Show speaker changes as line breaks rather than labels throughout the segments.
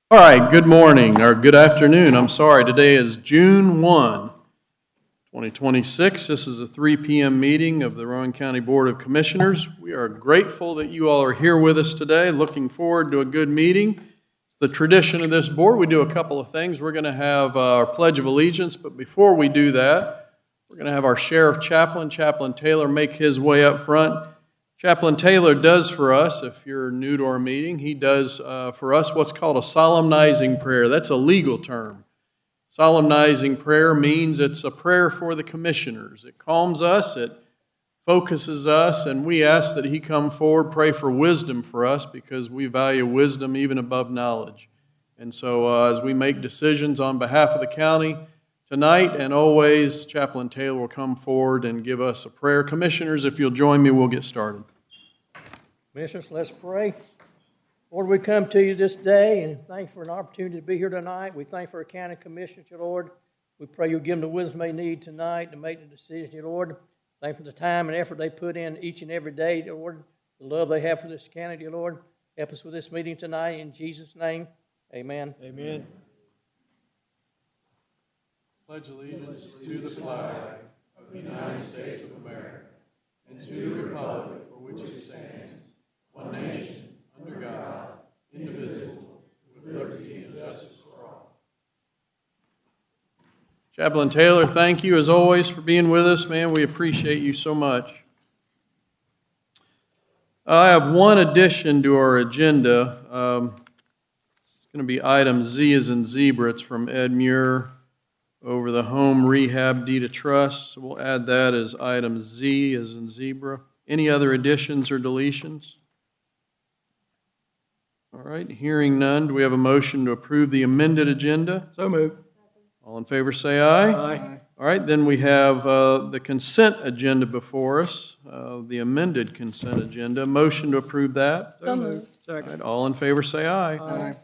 All right, good morning, or good afternoon. I'm sorry, today is June 1, 2026. This is a 3 p.m. meeting of the Rowan County Board of Commissioners. We are grateful that you all are here with us today. Looking forward to a good meeting. It's the tradition of this board. We do a couple of things. We're going to have our Pledge of Allegiance, but before we do that, we're going to have our Sheriff Chaplain, Chaplain Taylor, make his way up front. Chaplain Taylor does for us, if you're new to our meeting, he does for us what's called a solemnizing prayer. That's a legal term. Solemnizing prayer means it's a prayer for the commissioners. It calms us, it focuses us, and we ask that he come forward, pray for wisdom for us because we value wisdom even above knowledge. And so as we make decisions on behalf of the county, tonight and always, Chaplain Taylor will come forward and give us a prayer. Commissioners, if you'll join me, we'll get started.
Commissioners, let's pray. Lord, we come to you this day and thank you for an opportunity to be here tonight. We thank you for our county commissioners, your Lord. We pray you'll give them the wisdom they need tonight to make the decision, your Lord. Thank you for the time and effort they put in each and every day, your Lord. The love they have for this county, your Lord. Help us with this meeting tonight. In Jesus' name, amen.
Amen.
Pledge allegiance to the flag of the United States of America and to the republic for which it stands, one nation, under God, indivisible, with liberty and justice for all. Chaplain Taylor, thank you as always for being with us, man. We appreciate you so much. I have one addition to our agenda. It's going to be item Z as in zebra. It's from Ed Muir over the home rehab deed of trust. So we'll add that as item Z as in zebra. Any other additions or deletions? All right, hearing none, do we have a motion to approve the amended agenda?
So moved.
All in favor say aye.
Aye.
All right, then we have the consent agenda before us, the amended consent agenda. Motion to approve that?
So moved.
All
Second.
right, all in favor say aye.
Aye.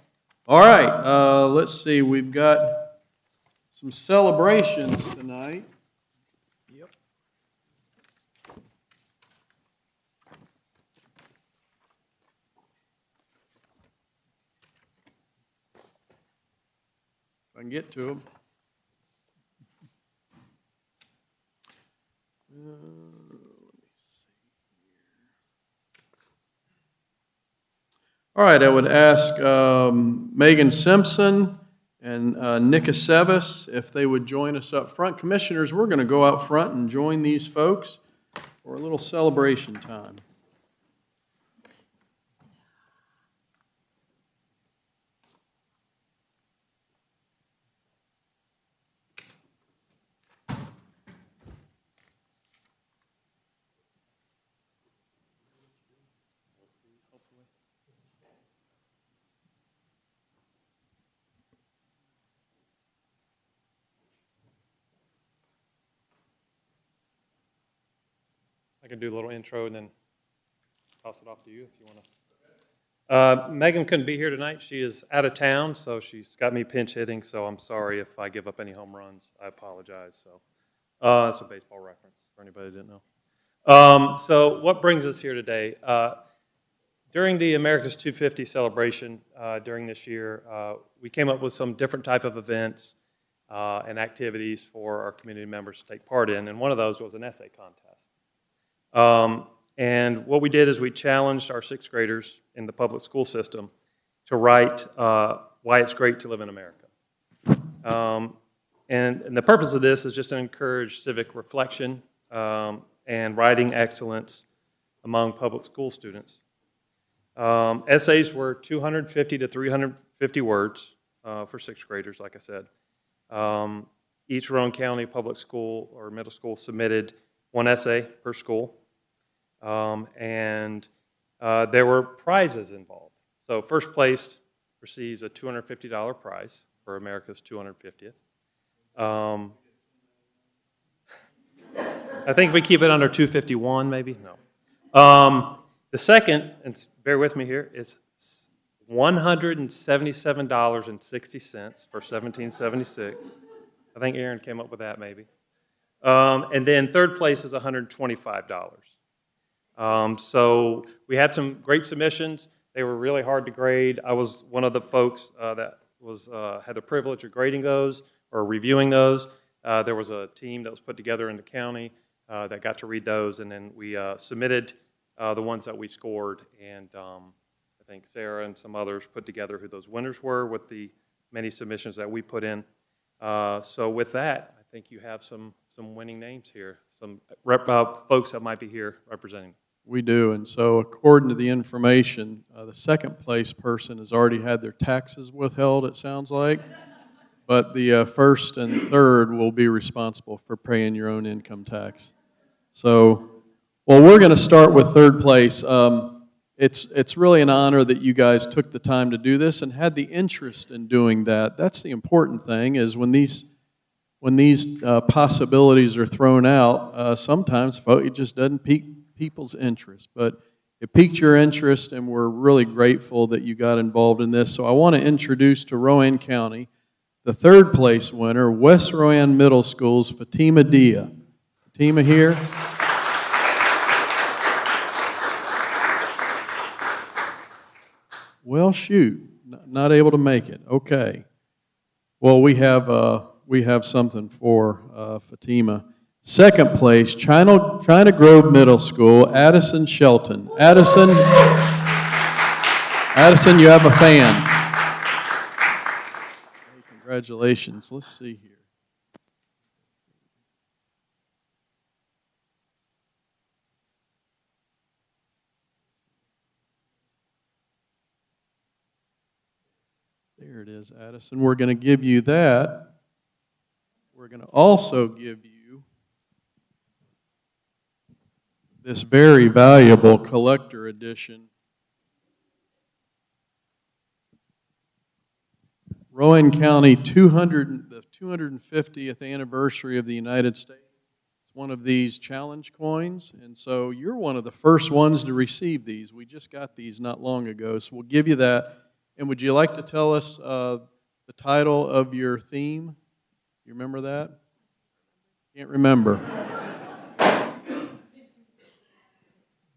All right, let's see, we've got some celebrations tonight.
Yep.
If I can get to them. All right, I would ask Megan Simpson and Nick Aceves if they would join us up front. Commissioners, we're going to go out front and join these folks for a little celebration time.
I can do a little intro and then toss it off to you if you want to. Megan couldn't be here tonight. She is out of town, so she's got me pinch hitting, so I'm sorry if I give up any home runs. I apologize. So that's a baseball reference for anybody who didn't know. So what brings us here today? During the America's 250 celebration during this year, we came up with some different type of events and activities for our community members to take part in, and one of those was an essay contest. And what we did is we challenged our sixth graders in the public school system to write why it's great to live in America. And the purpose of this is just to encourage civic reflection and writing excellence among public school students. Essays were 250 to 350 words for sixth graders, like I said. Each Rowan County public school or middle school submitted one essay per school. And there were prizes involved. So first place receives a $250 prize for America's 250th. I think if we keep it under 251, maybe? No. The second, and bear with me here, is $177.60 for 1776. I think Aaron came up with that, maybe. And then third place is $125. So we had some great submissions. They were really hard to grade. I was one of the folks that was had the privilege of grading those or reviewing those. There was a team that was put together in the county that got to read those, and then we submitted the ones that we scored, and I think Sarah and some others put together who those winners were with the many submissions that we put in. So with that, I think you have some winning names here, some folks that might be here representing.
We do, and so according to the information, the second place person has already had their taxes withheld, it sounds like, but the first and third will be responsible for paying your own income tax. So, well, we're going to start with third place. It's really an honor that you guys took the time to do this and had the interest in doing that. That's the important thing, is when these possibilities are thrown out, sometimes it just doesn't pique people's interest. But it piqued your interest, and we're really grateful that you got involved in this. So I want to introduce to Rowan County the third place winner, West Rowan Middle School's Fatima Dia. Fatima here. Well, shoot, not able to make it. Okay. Well, we have something for Fatima. Second place, China Grove Middle School, Addison Shelton. Addison, you have a fan. Hey, congratulations. Let's see here. There it is, Addison. We're going to give you that. We're going to also give you this very valuable collector edition. Rowan County the 250th anniversary of the United States. It's one of these challenge coins, and so you're one of the first ones to receive these. We just got these not long ago, so we'll give you that. And would you like to tell us the title of your theme? You remember that? Can't remember.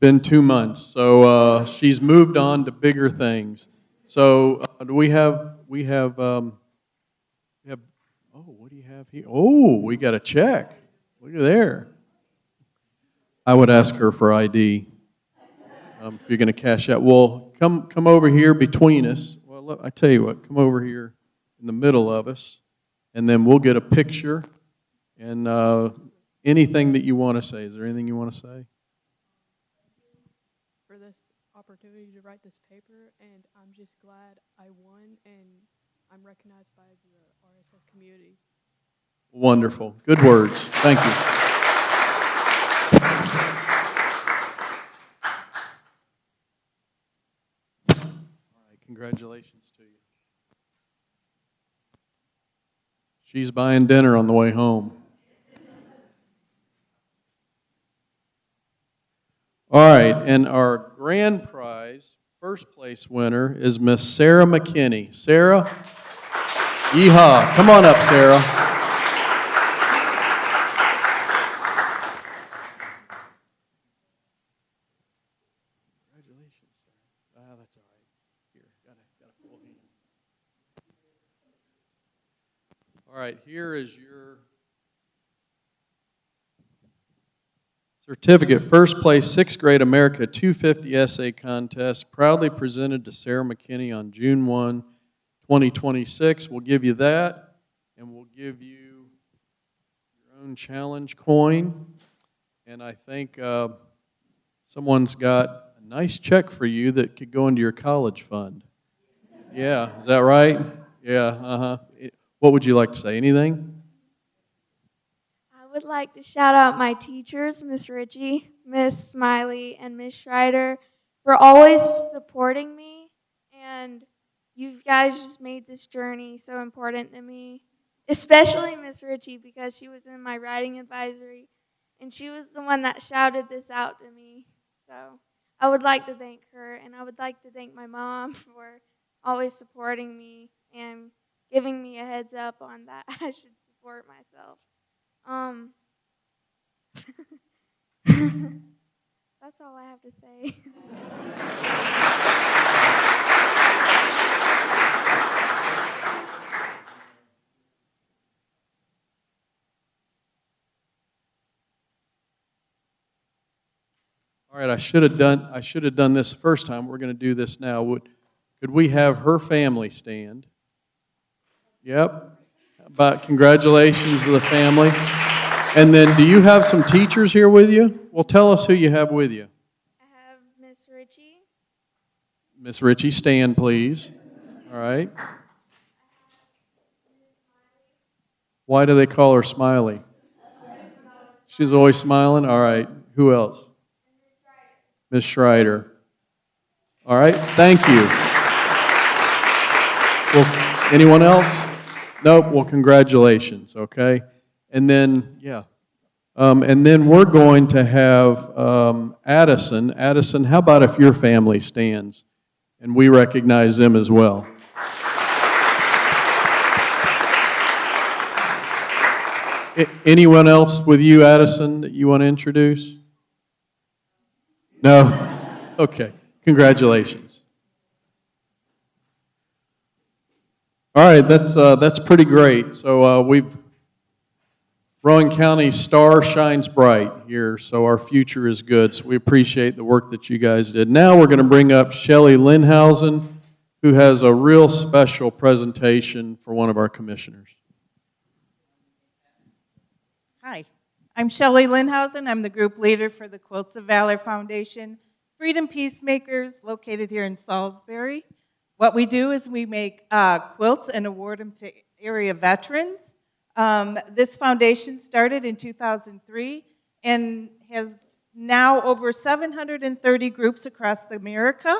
Been 2 months, so she's moved on to bigger things. So we have. Oh, what do you have here? Oh, we got a check. Look at there. I would ask her for ID if you're going to cash out. Well, come over here between us. Well, look, I tell you what, come over here in the middle of us, and then we'll get a picture. And anything that you want to say. Is there anything you want to say?
For this opportunity to write this paper, and I'm just glad I won, and I'm recognized by the RSS community.
Wonderful. Good words. Thank you. All right, congratulations to you. She's buying dinner on the way home. All right, and our grand prize, first place winner, is Miss Sarah McKinney. Sarah, yeehaw. Come on up, Sarah. Congratulations, Sarah. That's all right. Here, got a full hand. All right, here is your certificate. First place, 6th grade America 250 essay contest, proudly presented to Sarah McKinney on June 1, 2026. We'll give you that, and we'll give you your own challenge coin. And I think someone's got a nice check for you that could go into your college fund. Yeah, is that right? Yeah, What would you like to say? Anything?
I would like to shout out my teachers, Miss Ritchie, Miss Smiley, and Miss Schreider, for always supporting me. And you guys just made this journey so important to me, especially Miss Ritchie, because she was in my writing advisory, and she was the one that shouted this out to me. So I would like to thank her, and I would like to thank my mom for always supporting me and giving me a heads up on that I should support myself. That's all I have to say.
All right, I should have done this the first time. We're going to do this now. Could we have her family stand? Yep. But congratulations to the family. And then, do you have some teachers here with you? Well, tell us who you have with you.
I have Miss Ritchie,
Miss Ritchie, stand, please. All right. Why do they call her Smiley? She's always smiling? All right. Who else? Miss Schreider. All right. Thank you. Well, anyone else? Nope. Well, congratulations. Okay. And then, and then we're going to have Addison. Addison, how about if your family stands and we recognize them as well? Anyone else with you, Addison, that you want to introduce? No? Okay. Congratulations. All right, that's pretty great. So Rowan County's star shines bright here, so our future is good. So we appreciate the work that you guys did. Now we're going to bring up Shelley Linhausen, who has a real special presentation for one of our commissioners.
Hi, I'm Shelley Linhausen. I'm the group leader for the Quilts of Valor Foundation, Freedom Peacemakers, located here in Salisbury. What we do is we make quilts and award them to area veterans. This foundation started in 2003 and has now over 730 groups across America.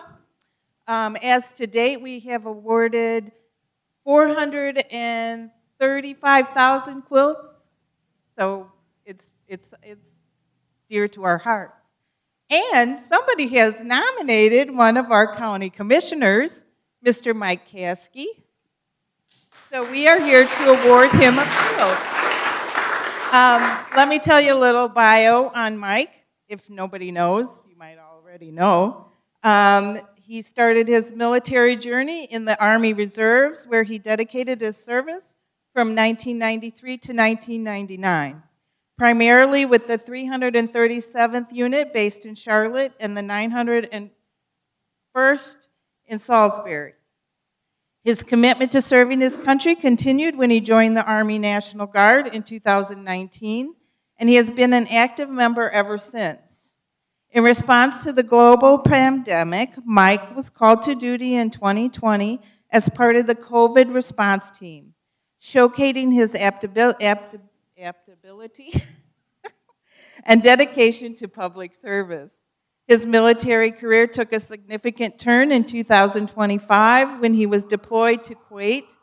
As to date, we have awarded 435,000 quilts. So it's dear to our hearts. And somebody has nominated one of our county commissioners, Mr. Mike Caskey. So we are here to award him a quilt. Let me tell you a little bio on Mike. If nobody knows, you might already know. He started his military journey in the Army Reserves, where he dedicated his service from 1993 to 1999, primarily with the 337th Unit based in Charlotte and the 901st in Salisbury. His commitment to serving his country continued when he joined the Army National Guard in 2019, and he has been an active member ever since. In response to the global pandemic, Mike was called to duty in 2020 as part of the COVID response team, showcasing his adaptability and dedication to public service. His military career took a significant turn in 2025 when he was deployed to Kuwait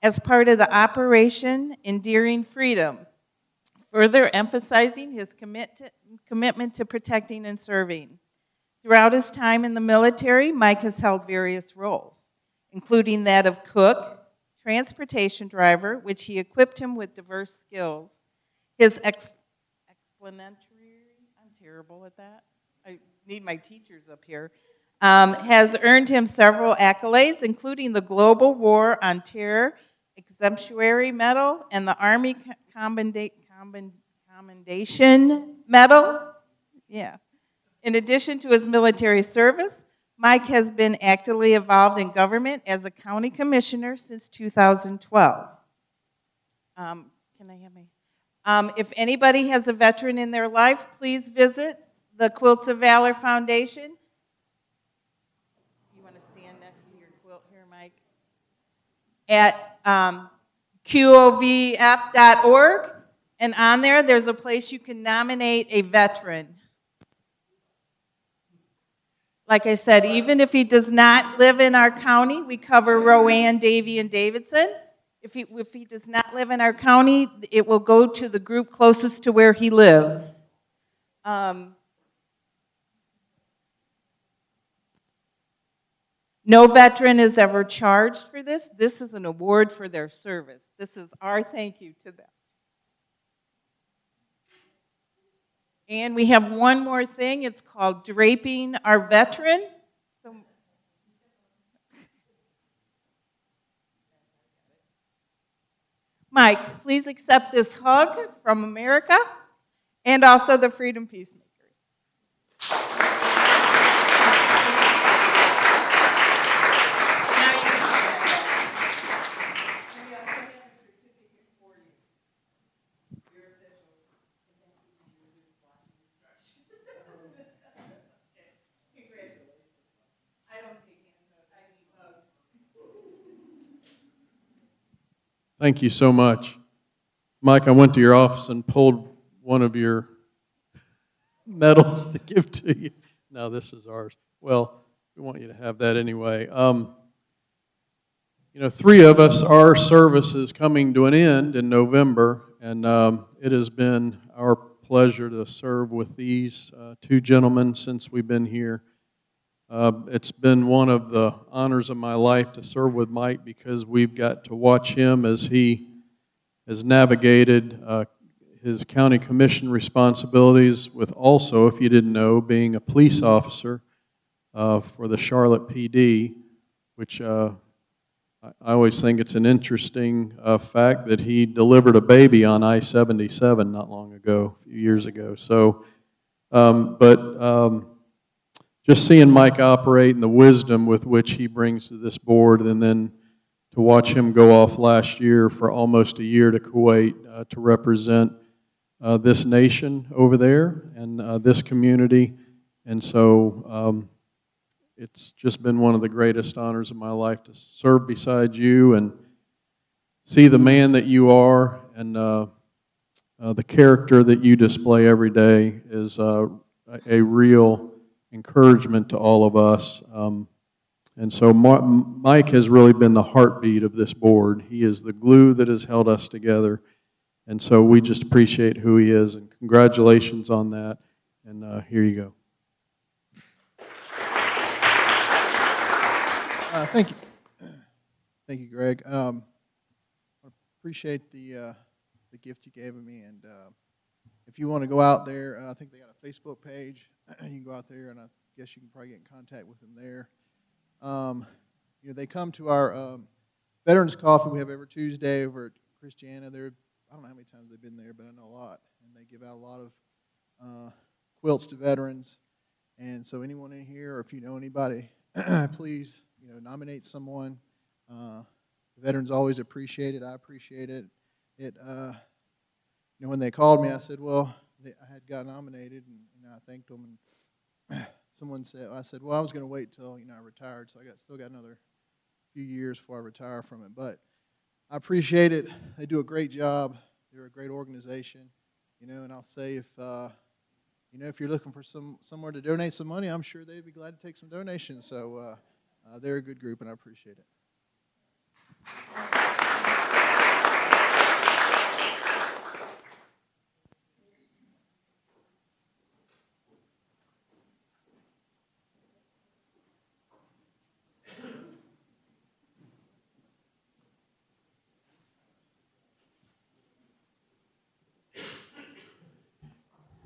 as part of the Operation Enduring Freedom, further emphasizing his commitment to protecting and serving. Throughout his time in the military, Mike has held various roles, including that of cook, transportation driver, which he equipped him with diverse skills. His explanatory, I'm terrible at that. I need my teachers up here, has earned him several accolades, including the Global War on Terror Exemplary Medal and the Army Commendation Medal. Yeah. In addition to his military service, Mike has been actively involved in government as a county commissioner since 2012. If anybody has a veteran in their life, please visit the Quilts of Valor Foundation. You want to stand next to your quilt here, Mike? At qovf.org, and on there's a place you can nominate a veteran. Like I said, even if he does not live in our county, we cover Rowan, Davie, and Davidson. If he does not live in our county, it will go to the group closest to where he lives. No veteran is ever charged for this. This is an award for their service. This is our thank you to them. And we have one more thing. It's called Draping Our Veteran. Mike, please accept this hug from America and also the Freedom Peacemakers.
Thank you so much. Mike, I went to your office and pulled one of your medals to give to you. No, this is ours. Well, we want you to have that anyway. You know, three of us, our service is coming to an end in November, and it has been our pleasure to serve with these two gentlemen since we've been here. It's been one of the honors of my life to serve with Mike because we've got to watch him as he has navigated his county commission responsibilities with also, if you didn't know, being a police officer for the Charlotte PD, which I always think it's an interesting fact that he delivered a baby on I-77 not long ago, a few years ago. So, just seeing Mike operate and the wisdom with which he brings to this board, and then to watch him go off last year for almost a year to Kuwait to represent this nation over there and this community. And so it's just been one of the greatest honors of my life to serve beside you and see the man that you are, and the character that you display every day is a real encouragement to all of us. And so Mike has really been the heartbeat of this board. He is the glue that has held us together. And so we just appreciate who he is, and congratulations on that. And here you go.
Thank you. Thank you, Greg. I appreciate the gift you gave me. And if you want to go out there, I think they got a Facebook page. You can go out there, and I guess you can probably get in contact with them there. You know, they come to our Veterans Coffee we have every Tuesday over at Christiana. I don't know how many times they've been there, but I know a lot. And they give out a lot of quilts to veterans. And so anyone in here, or if you know anybody, please, you know, nominate someone. The veterans always appreciate it. I appreciate it. You know, when they called me, I said, well, I had got nominated, and I thanked them. And someone said, I said, well, I was going to wait till, you know, I retired, so I still got another few years before I retire from it. But I appreciate it. They do a great job. They're a great organization, you know. And I'll say, if you know, if you're looking for somewhere to donate some money, I'm sure they'd be glad to take some donations. So they're a good group, and I appreciate it.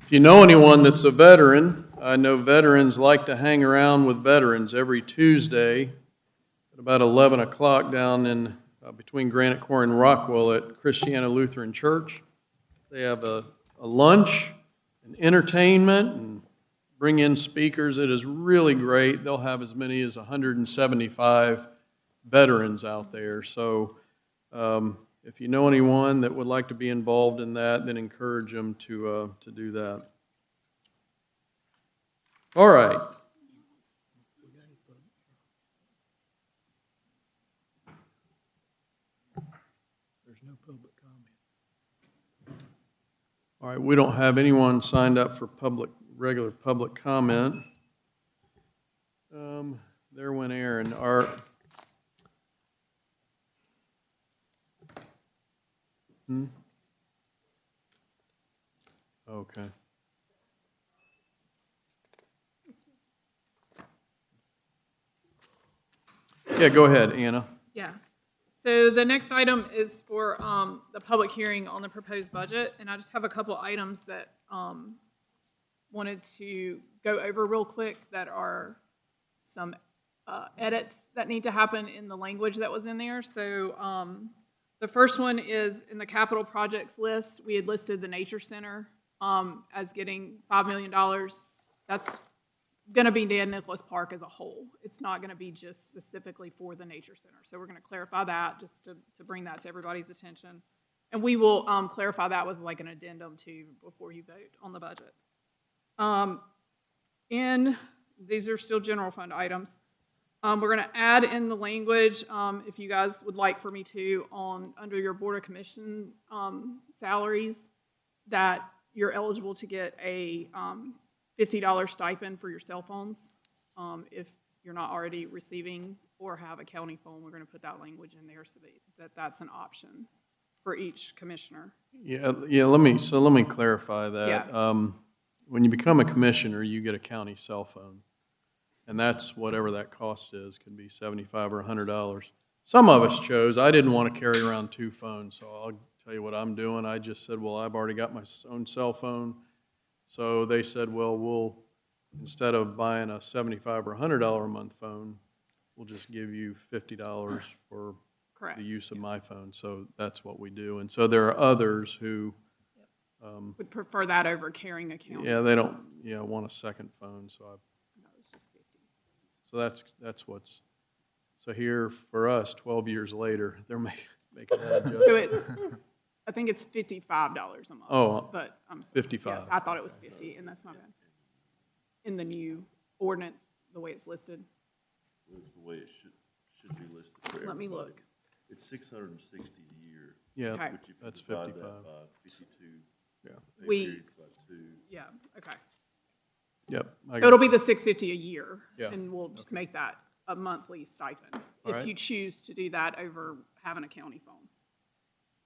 If you know anyone that's a veteran, I know veterans like to hang around with veterans every Tuesday at about 11 o'clock down in between Granite Quarry and Rockwell at Christiana Lutheran Church. They have a lunch and entertainment and bring in speakers. It is really great. They'll have as many as 175 veterans out there. So if you know anyone that would like to be involved in that, then encourage them to do that. All right. There's no public comment. All right, we don't have anyone signed up for regular public comment. There went Aaron. Okay. Yeah, go ahead, Anna.
Yeah. So the next item is for the public hearing on the proposed budget, and I just have a couple items that wanted to go over real quick that are some edits that need to happen in the language that was in there. So the first one is in the capital projects list. We had listed the Nature Center as getting $5 million. That's going to be Dan Nicholas Park as a whole. It's not going to be just specifically for the Nature Center. So we're going to clarify that just to bring that to everybody's attention. And we will clarify that with like an addendum too before you vote on the budget. And these are still general fund items. We're going to add in the language, if you guys would like for me to, under your Board of Commission salaries, that you're eligible to get a $50 stipend for your cell phones. If you're not already receiving or have a county phone, we're going to put that language in there so that's an option for each commissioner.
Yeah, let me clarify that.
Yeah.
When you become a commissioner, you get a county cell phone. And that's whatever that cost is, could be $75 or $100. Some of us chose, I didn't want to carry around 2 phones, so I'll tell you what I'm doing. I just said, well, I've already got my own cell phone. So they said, well, instead of buying a $75 or $100 a month phone, we'll just give you $50 for
Correct.
the use of my phone. So that's what we do. And so there are others who
Would prefer that over carrying a county.
yeah, they don't want a second phone. So
No, it's just 50.
so that's what's so here for us 12 years later they're making that adjustment.
So it's, I think it's $55 a month.
Oh,
but I'm sorry.
55.
Yes, I thought it was 50, and that's my bad. In the new ordinance, the way it's listed.
That's the way it should be listed for everybody.
Let me look.
It's $660 a year.
Yeah,
Okay.
Which if you
that's
divide
55.
that by 52
Yeah.
pay
We-
periods by 2,
Yeah, okay.
Yep. I
So
got
it'll
it.
be the $650 a year.
Yeah.
And we'll just make that a monthly stipend,
All
if
right.
you choose to do that over having a county phone.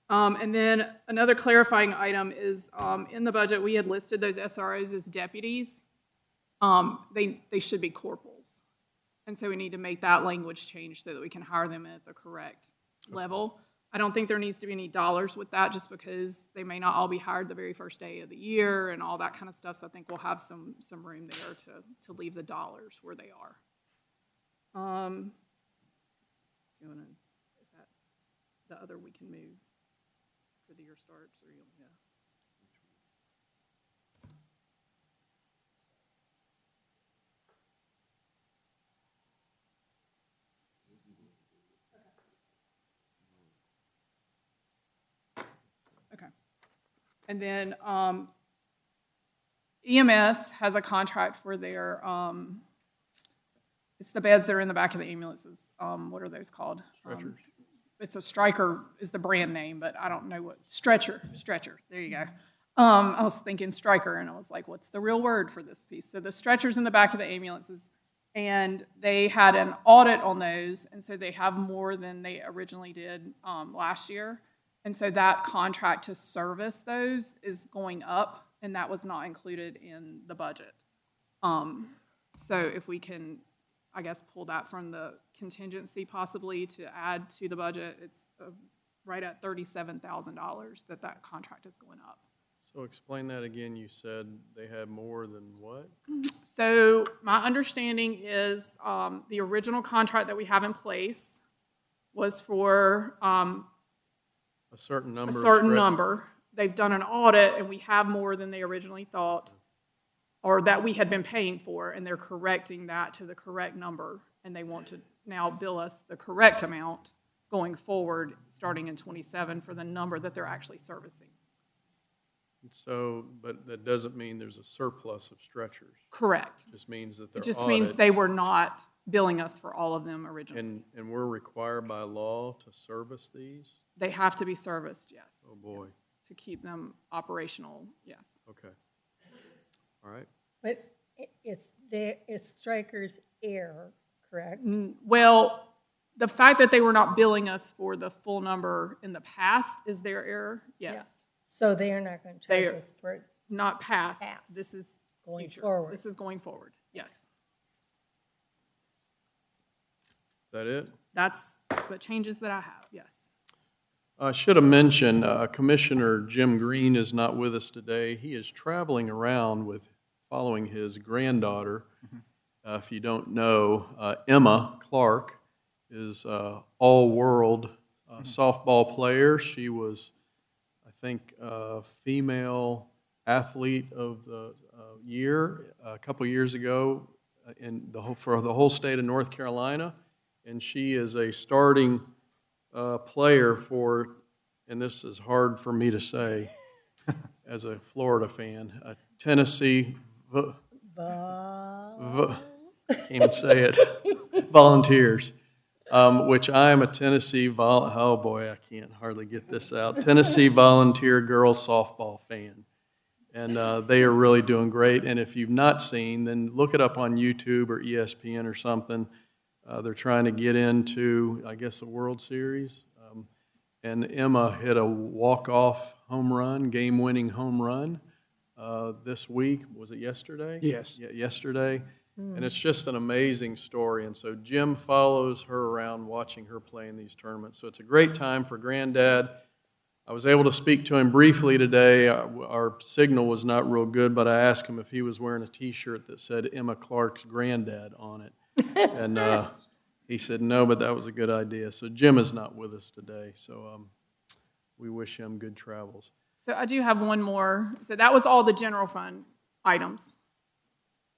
And then another clarifying item is, in the budget, we had listed those SROs as deputies. They should be corporals. And so we need to make that language change so that we can hire them at the correct level. I don't think there needs to be any dollars with that, just because they may not all be hired the very first day of the year and all that kind of stuff. So I think we'll have some room there to leave the dollars where they are. You wanna, is that the other we can move for the year starts, or yeah? Okay. And then EMS has a contract for their, it's the beds that are in the back of the ambulances. What are those called?
Stretchers.
It's a Stryker is the brand name, but I don't know what, Stretcher, there you go. I was thinking Stryker, and I was like, what's the real word for this piece? So the stretchers in the back of the ambulances, and they had an audit on those, and so they have more than they originally did last year. And so that contract to service those is going up, and that was not included in the budget. So if we can, I guess, pull that from the contingency possibly to add to the budget, it's right at $37,000 that contract is going up.
So explain that again. You said they had more than what?
So my understanding is the original contract that we have in place was for
A certain number.
a
of
certain
stretch-
number. They've done an audit, and we have more than they originally thought, or that we had been paying for, and they're correcting that to the correct number, and they want to now bill us the correct amount going forward, starting in '27 for the number that they're actually servicing.
So, but that doesn't mean there's a surplus of stretchers.
Correct.
It just means that they're
It just means
audits.
they were not billing us for all of them originally.
And we're required by law to service these?
They have to be serviced, yes.
Oh, boy.
Yes. To keep them operational, yes.
Okay. All right.
But it's Stryker's error, correct?
Well, the fact that they were not billing us for the full number in the past is their error, yes.
Yeah. So they are not going to
They
charge
are-
us for it
Not past.
Past.
This is
going
future.
forward.
This is going forward, yes.
Is that it?
That's the changes that I have, yes.
I should have mentioned, Commissioner Jim Green is not with us today. He is traveling around following his granddaughter. If you don't know, Emma Clark is an all-world softball player. She was, I think, female athlete of the year a couple years ago for the whole state of North Carolina. And she is a starting player for, and this is hard for me to say as a Florida fan, Tennessee can't even say it, volunteers, which I am a Tennessee, oh boy, I can't hardly get this out, Tennessee Volunteer Girls Softball fan. And they are really doing great. And if you've not seen, then look it up on YouTube or ESPN or something. They're trying to get into, I guess, the World Series. And Emma hit a walk-off home run, game-winning home run this week. Was it yesterday?
Yes.
Yeah, yesterday. And it's just an amazing story. And so Jim follows her around watching her play in these tournaments. So it's a great time for Granddad. I was able to speak to him briefly today. Our signal was not real good, but I asked him if he was wearing a T-shirt that said Emma Clark's Granddad on it. And he said no, but that was a good idea. So Jim is not with us today, so we wish him good travels.
So I do have one more. So that was all the general fund items.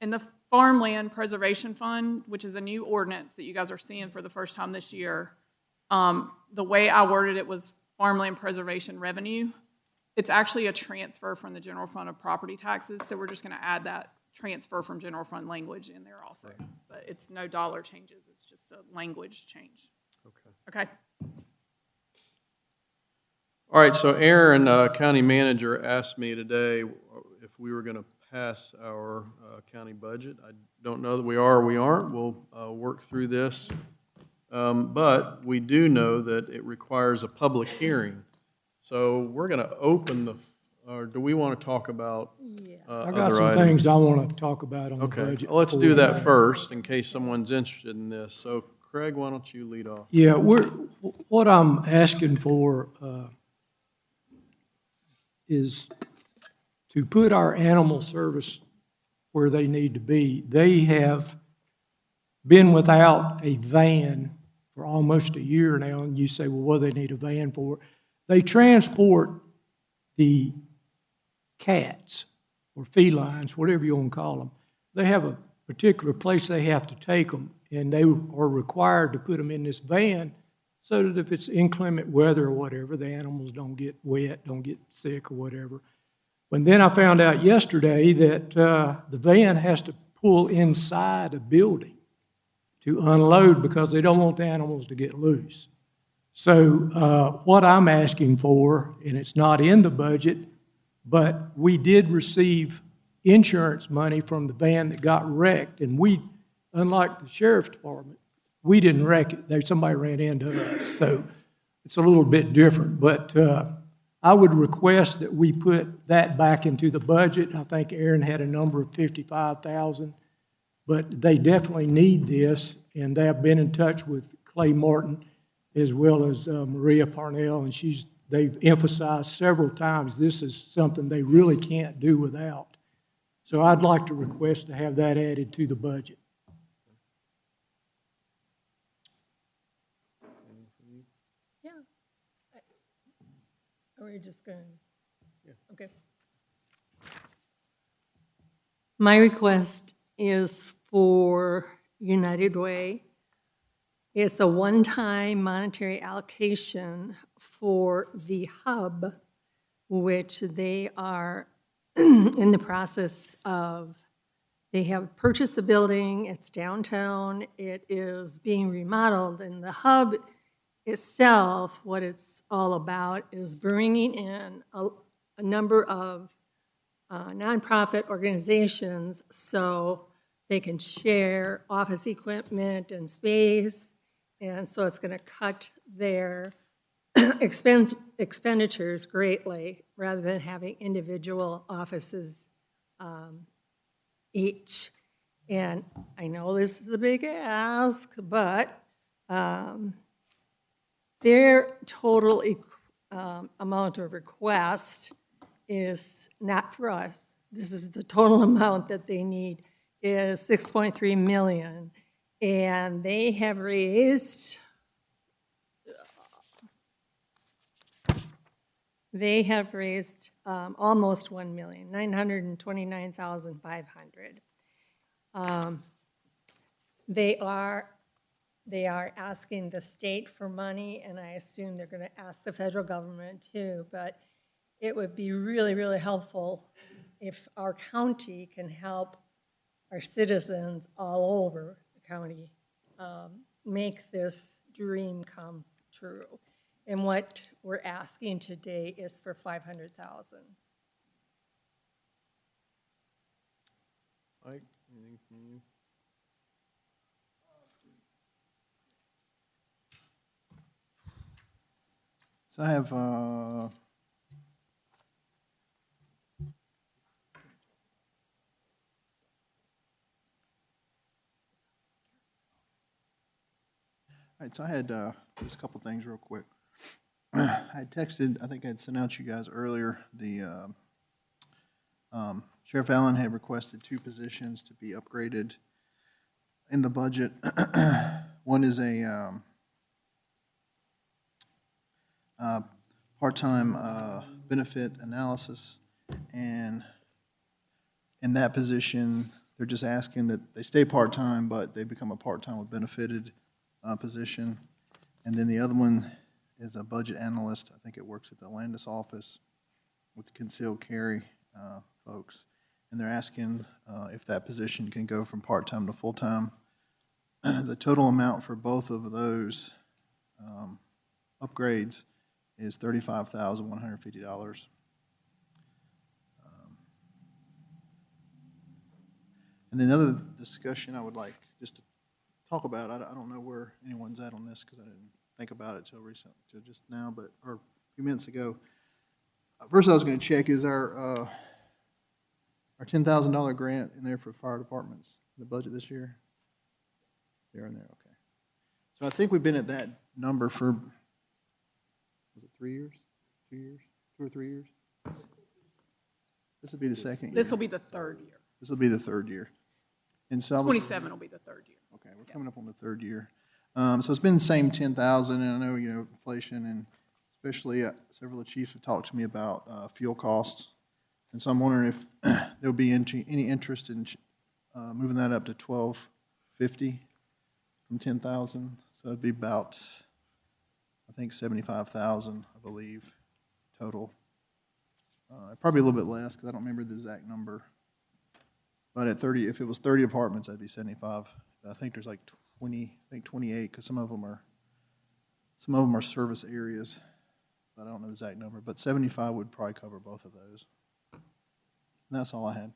In the Farmland Preservation Fund, which is a new ordinance that you guys are seeing for the first time this year, the way I worded it was farmland preservation revenue. It's actually a transfer from the general fund of property taxes, so we're just going to add that transfer from general fund language in there also. But it's no dollar changes, it's just a language change. Okay.
All right, so Aaron, county manager, asked me today if we were going to pass our county budget. I don't know that we are or we aren't. We'll work through this. But we do know that it requires a public hearing. So we're going to open or do we want to talk about
I got
other
some
items?
things I want to talk about on the
Okay,
budget.
well, let's do that first in case someone's interested in this. So Craig, why don't you lead off?
Yeah, what I'm asking for is to put our animal service where they need to be. They have been without a van for almost a year now, and you say, well, what do they need a van for? They transport the cats or felines, whatever you want to call them. They have a particular place they have to take them, and they are required to put them in this van so that if it's inclement weather or whatever, the animals don't get wet, don't get sick or whatever. But then I found out yesterday that the van has to pull inside a building to unload because they don't want the animals to get loose. So what I'm asking for, and it's not in the budget, but we did receive insurance money from the van that got wrecked, and we, unlike the sheriff's department, we didn't wreck it. Somebody ran into us, so it's a little bit different. But I would request that we put that back into the budget. I think Aaron had a number of $55,000, but they definitely need this, and they have been in touch with Clay Martin as well as Maria Parnell, and they've emphasized several times this is something they really can't do without. So I'd like to request to have that added to the budget.
Yeah. Are we just going to? Yeah. Okay. My request is for United Way. It's a one-time monetary allocation for the hub, which they are in the process of. They have purchased a building, it's downtown, it is being remodeled, and the hub itself, what it's all about, is bringing in a number of nonprofit organizations so they can share office equipment and space, and so it's going to cut their expenditures greatly rather than having individual offices each. And I know this is a big ask, but their total amount of request is not for us. This is the total amount that they need is $6.3 million, and they have raised almost $1 million, $929,500. They are asking the state for money, and I assume they're going to ask the federal government too, but it would be really, really helpful if our county can help our citizens all over the county make this dream come true. And what we're asking today is for $500,000.
Mike, anything from you?
So I have, all right, so I had just a couple things real quick. I had texted, I think I had sent out you guys earlier, the Sheriff Allen had requested 2 positions to be upgraded in the budget. One is a part-time benefit analysis, and in that position, they're just asking that they stay part-time, but they become a part-time with benefited position. And then the other one is a budget analyst. I think it works at the Landis office with the concealed carry folks. And they're asking if that position can go from part-time to full-time. The total amount for both of those upgrades is $35,150. And then another discussion I would like just to talk about, I don't know where anyone's at on this because I didn't think about it till just now, or a few minutes ago. First I was going to check, is our $10,000 grant in there for fire departments in the budget this year? They're in there, okay. So I think we've been at that number for, was it 3 years? 2 years? 2 or 3 years? This will be the second year.
This will be the third year.
This will be the third year. And so
27 will be the third year.
Okay, we're coming up on the third year. So it's been the same 10,000, and I know, inflation, and especially several of the chiefs have talked to me about fuel costs. And so I'm wondering if there'll be any interest in moving that up to $1,250 from 10,000. So it'd be about, I think, 75,000, I believe, total. Probably a little bit less because I don't remember the exact number. But at 30, if it was 30 apartments, that'd be 75. I think there's like 28, because some of them are service areas, but I don't know the exact number. But 75 would probably cover both of those. And that's all I had.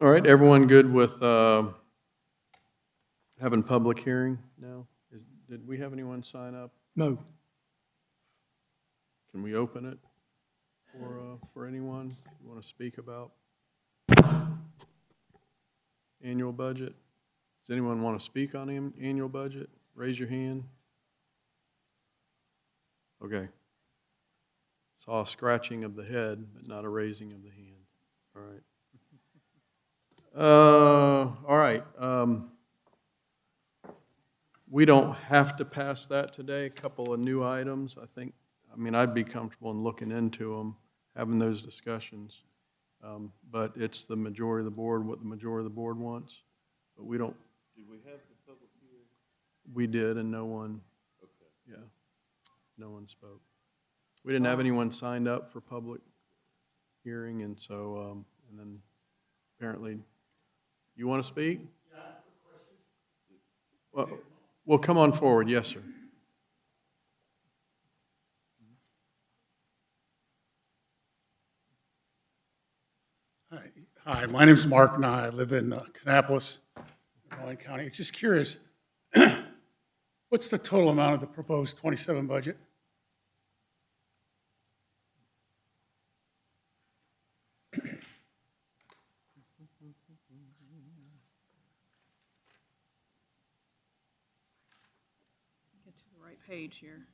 All right, everyone good with having public hearing now? Did we have anyone sign up?
No.
Can we open it for anyone you want to speak about annual budget? Does anyone want to speak on the annual budget? Raise your hand. Okay. Saw a scratching of the head, but not a raising of the hand. All right. All right. We don't have to pass that today. A couple of new items, I'd be comfortable in looking into them, having those discussions. But it's the majority of the board, what the majority of the board wants. But we don't.
Did we have the public hearing?
We did, and no one.
Okay.
Yeah. No one spoke. We didn't have anyone signed up for public hearing, and so, and then apparently, you want to speak? Yeah, I have a question. Well, come on forward. Yes, sir.
Hi, my name's Mark, and I live in Kannapolis, Rowan County. Just curious, what's the total amount of the proposed 27 budget?
Get to the right page here.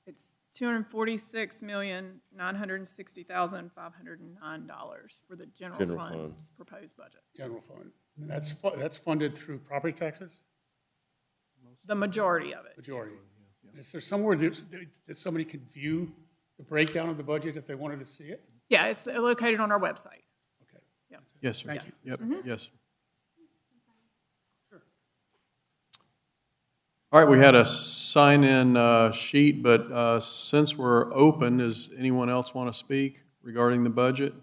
It's $246,960,509 for the general fund's proposed budget.
General fund. And that's funded through property taxes?
The majority of it.
Majority. Is there somewhere that somebody could view the breakdown of the budget if they wanted to see it?
Yeah, it's located on our website.
Okay.
Yeah.
Yes, sir.
Thank you.
Yep. Yes, sir.
Sure.
All right, we had a sign-in sheet, but since we're open, does anyone else want to speak regarding the budget?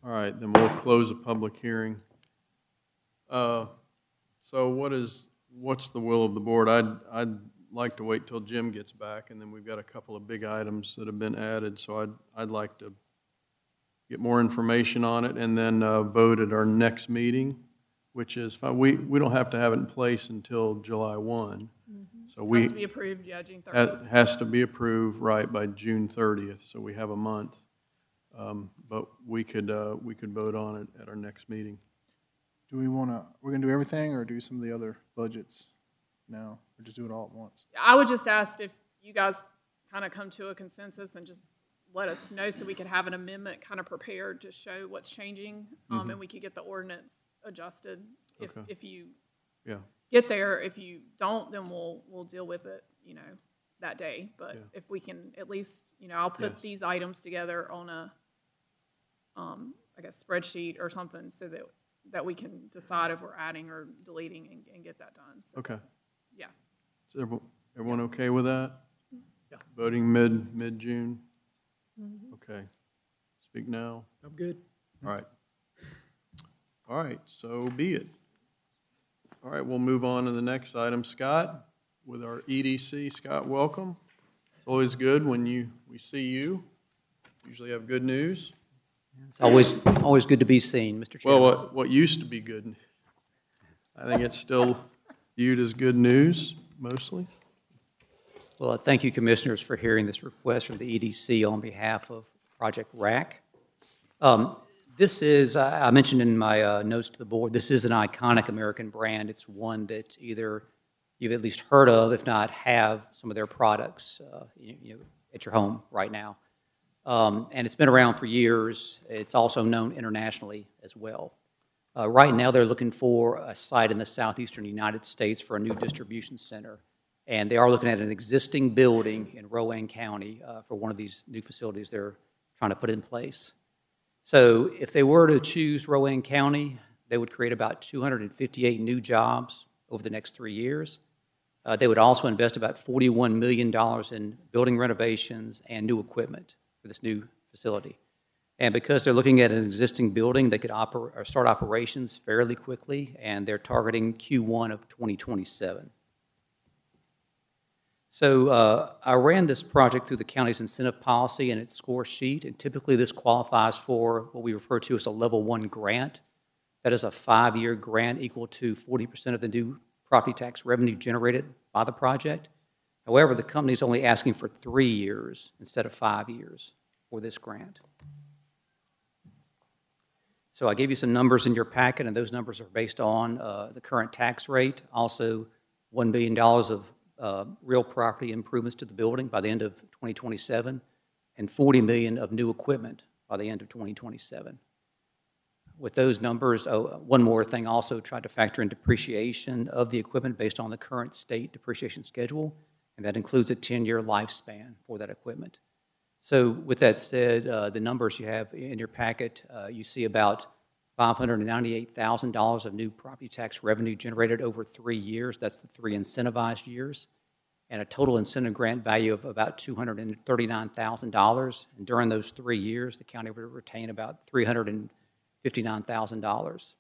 All right, then we'll close the public hearing. So what's the will of the board? I'd like to wait till Jim gets back, and then we've got a couple of big items that have been added, so I'd like to get more information on it and then vote at our next meeting, which is fine. We don't have to have it in place until July 1. So
It has to be approved, yeah, June 30th.
has to be approved, right, by June 30th, so we have a month. But we could vote on it at our next meeting.
Do we want to, we're going to do everything or do some of the other budgets now? Or just do it all at once?
I would just ask if you guys kind of come to a consensus and just let us know so we could have an amendment kind of prepared to show what's changing, and we could get the ordinance adjusted if you get there. If you don't, then we'll deal with it, that day. But if we can at least, I'll put these items together on a, I guess, spreadsheet or something so that we can decide if we're adding or deleting and get that done. So,
Okay.
yeah.
Is everyone okay with that? Yeah. Voting mid-June? Okay. Speak now.
I'm good.
All right. All right, so be it. All right, we'll move on to the next item. Scott, with our EDC. Scott, welcome. It's always good when we see you. Usually have good news.
It's always good to be seen, Mr. Chairman.
Well, what used to be good, I think it's still viewed as good news, mostly.
Well, thank you, Commissioners, for hearing this request from the EDC on behalf of Project RAC. This is, I mentioned in my notes to the board, this is an iconic American brand. It's one that either you've at least heard of, if not have some of their products at your home right now. And it's been around for years. It's also known internationally as well. Right now, they're looking for a site in the southeastern United States for a new distribution center. And they are looking at an existing building in Rowan County for one of these new facilities they're trying to put in place. So if they were to choose Rowan County, they would create about 258 new jobs over the next 3 years. They would also invest about $41 million in building renovations and new equipment for this new facility. And because they're looking at an existing building, they could start operations fairly quickly, and they're targeting Q1 of 2027. So I ran this project through the county's incentive policy and its score sheet, and typically this qualifies for what we refer to as a level 1 grant. That is a 5-year grant equal to 40% of the new property tax revenue generated by the project. However, the company is only asking for 3 years instead of 5 years for this grant. So I gave you some numbers in your packet, and those numbers are based on the current tax rate, also $1 billion of real property improvements to the building by the end of 2027, and $40 million of new equipment by the end of 2027. With those numbers, one more thing, also tried to factor in depreciation of the equipment based on the current state depreciation schedule, and that includes a 10-year lifespan for that equipment. So with that said, the numbers you have in your packet, you see about $598,000 of new property tax revenue generated over 3 years. That's the 3 incentivized years, and a total incentive grant value of about $239,000. And during those 3 years, the county would retain about $359,000.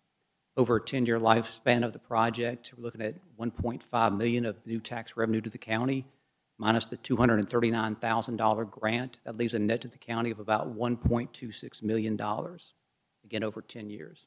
Over a 10-year lifespan of the project, we're looking at $1.5 million of new tax revenue to the county, minus the $239,000 grant. That leaves a net to the county of about $1.26 million, again, over 10 years.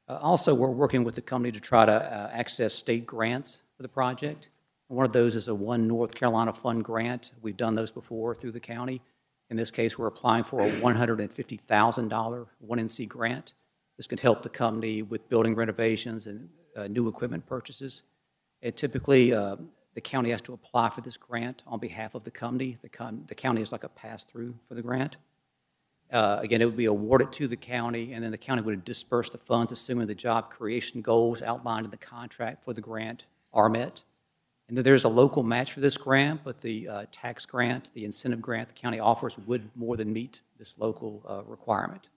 Also, we're working with the company to try to access state grants for the project. One of those is a One North Carolina Fund grant. We've done those before through the county. In this case, we're applying for a $150,000 1NC grant. This could help the company with building renovations and new equipment purchases. And typically, the county has to apply for this grant on behalf of the company. The county is like a pass-through for the grant. Again, it would be awarded to the county, and then the county would disperse the funds, assuming the job creation goals outlined in the contract for the grant are met. And then there's a local match for this grant, but the tax grant, the incentive grant the county offers would more than meet this local requirement.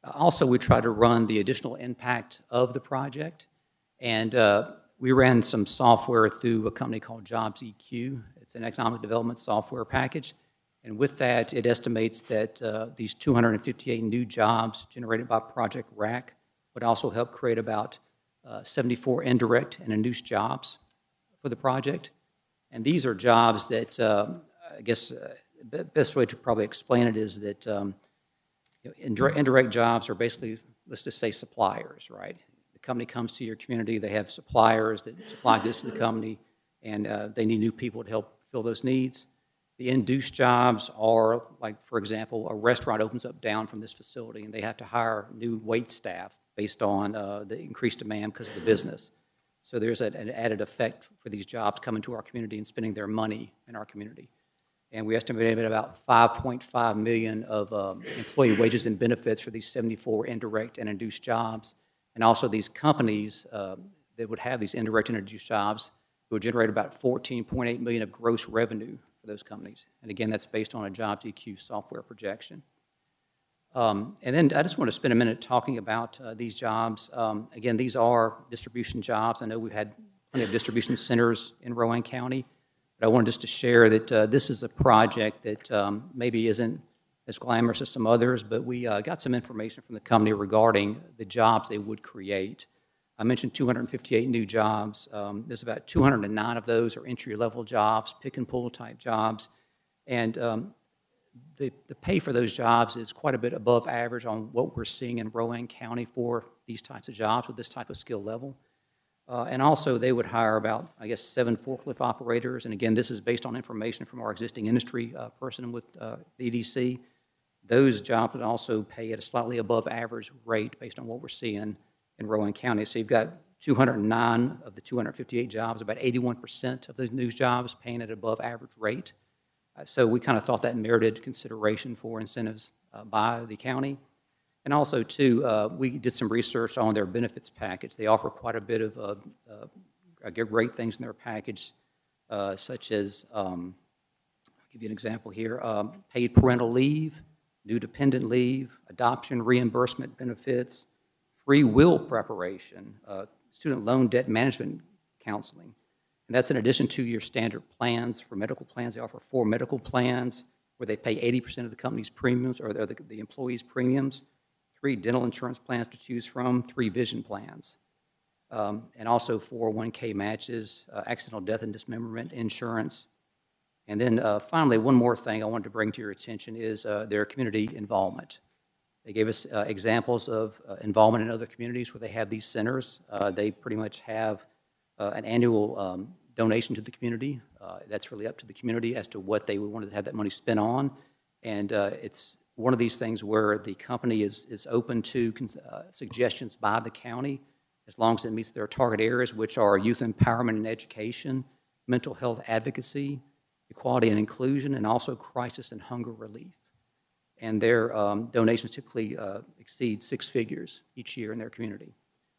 Also, we try to run the additional impact of the project. And we ran some software through a company called Jobs EQ. It's an economic development software package. And with that, it estimates that these 258 new jobs generated by Project RAC would also help create about 74 indirect and induced jobs for the project. And these are jobs that, I guess, the best way to probably explain it is that indirect jobs are basically, let's just say, suppliers, right? The company comes to your community, they have suppliers that supply goods to the company, and they need new people to help fill those needs. The induced jobs are, like, for example, a restaurant opens up down from this facility, and they have to hire new wait staff based on the increased demand because of the business. So there's an added effect for these jobs coming to our community and spending their money in our community. And we estimated about $5.5 million of employee wages and benefits for these 74 indirect and induced jobs. And also these companies that would have these indirect and induced jobs would generate about $14.8 million of gross revenue for those companies. And again, that's based on a Jobs EQ software projection. And then I just want to spend a minute talking about these jobs. Again, these are distribution jobs. I know we've had plenty of distribution centers in Rowan County, but I wanted just to share that this is a project that maybe isn't as glamorous as some others, but we got some information from the company regarding the jobs they would create. I mentioned 258 new jobs. There's about 209 of those are entry-level jobs, pick-and-pull type jobs, and the pay for those jobs is quite a bit above average on what we're seeing in Rowan County for these types of jobs with this type of skill level. And also, they would hire about, I guess, 7 forklift operators. And again, this is based on information from our existing industry person with the EDC. Those jobs would also pay at a slightly above average rate based on what we're seeing in Rowan County. So you've got 209 of the 258 jobs, about 81% of those new jobs paying at above average rate. So we kind of thought that merited consideration for incentives by the county. And also, too, we did some research on their benefits package. They offer quite a bit of great things in their package, such as, I'll give you an example here, paid parental leave, new dependent leave, adoption reimbursement benefits, free will preparation, student loan debt management counseling. And that's in addition to your standard plans. For medical plans, they offer 4 medical plans where they pay 80% of the company's premiums or the employees' premiums, 3 dental insurance plans to choose from, 3 vision plans, and also 401k matches, accidental death and dismemberment insurance. And then finally, one more thing I wanted to bring to your attention is their community involvement. They gave us examples of involvement in other communities where they have these centers. They pretty much have an annual donation to the community. That's really up to the community as to what they would want to have that money spent on. And it's one of these things where the company is open to suggestions by the county as long as it meets their target areas, which are youth empowerment and education, mental health advocacy, equality and inclusion, and also crisis and hunger relief. And their donations typically exceed 6 figures each year in their community.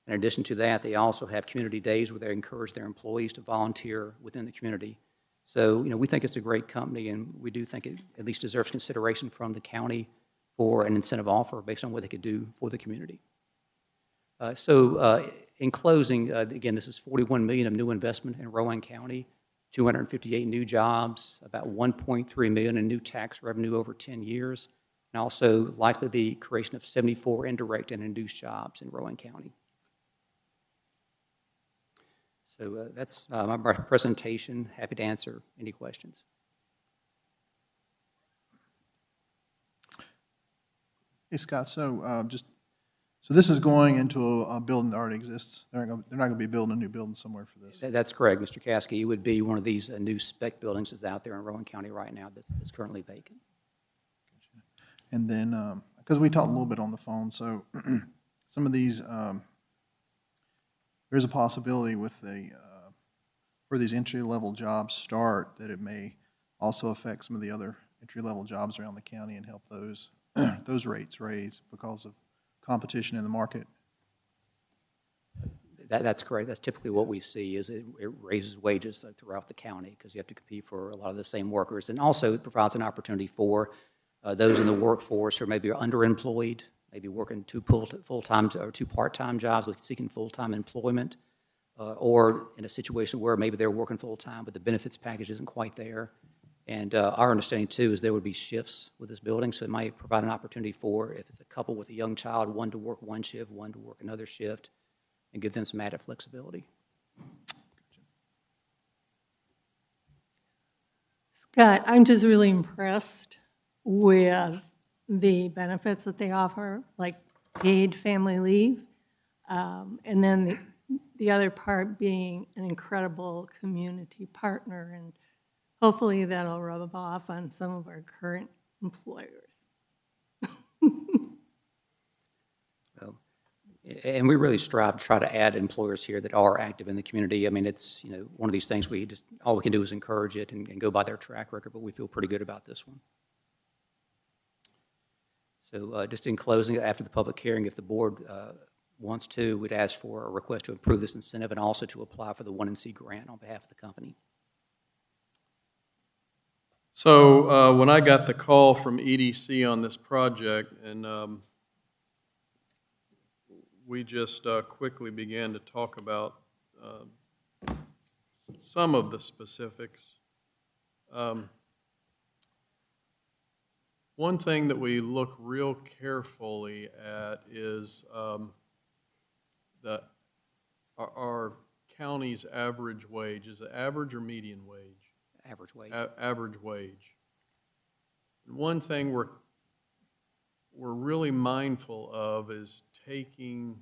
In addition to that, they also have community days where they encourage their employees to volunteer within the community. So, we think it's a great company, and we do think it at least deserves consideration from the county for an incentive offer based on what they could do for the community. In closing, again, this is $41 million of new investment in Rowan County, 258 new jobs, about $1.3 million in new tax revenue over 10 years, and also likely the creation of 74 indirect and induced jobs in Rowan County. So that's my presentation. Happy to answer any questions.
Hey, Scott, so this is going into a building that already exists? They're not going to be building a new building somewhere for this?
That's correct, Mr. Caskey. It would be one of these new spec buildings that's out there in Rowan County right now that's currently vacant.
And then, because we talked a little bit on the phone, so some of these, there's a possibility with where these entry-level jobs start that it may also affect some of the other entry-level jobs around the county and help those those rates raise because of competition in the market.
That's correct. That's typically what we see is it raises wages throughout the county because you have to compete for a lot of the same workers. And also it provides an opportunity for those in the workforce who maybe are underemployed, maybe working 2 full-time or 2 part-time jobs, seeking full-time employment. or in a situation where maybe they're working full-time, but the benefits package isn't quite there. And our understanding, too, is there would be shifts with this building, so it might provide an opportunity for, if it's a couple with a young child, one to work one shift, one to work another shift, and give them some added flexibility.
Scott, I'm just really impressed with the benefits that they offer, like paid family leave, and then the other part being an incredible community partner, and hopefully that'll rub off on some of our current employers.
And we really strive to try to add employers here that are active in the community. I mean, it's, you know, one of these things all we can do is encourage it and go by their track record, but we feel pretty good about this one. So just in closing, after the public hearing, if the board wants to, we'd ask for a request to approve this incentive and also to apply for the 1NC grant on behalf of the company.
So when I got the call from EDC on this project, and we just quickly began to talk about some of the specifics. One thing that we look real carefully at is our county's average wage. Is it average or median wage?
Average wage.
Average wage. And one thing we're really mindful of is taking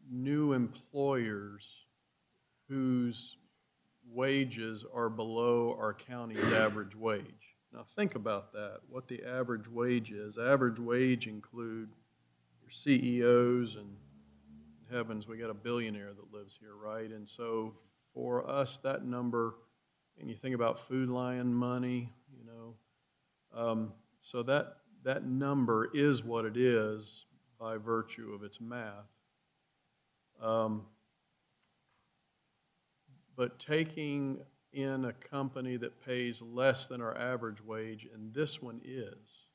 new employers whose wages are below our county's average wage. Now think about that, what the average wage is. Average wage include your CEOs, and heavens, we got a billionaire that lives here, right? And so for us, that number, and you think about Food Lion money, you know, so that number is what it is by virtue of its math. But taking in a company that pays less than our average wage, and this one is,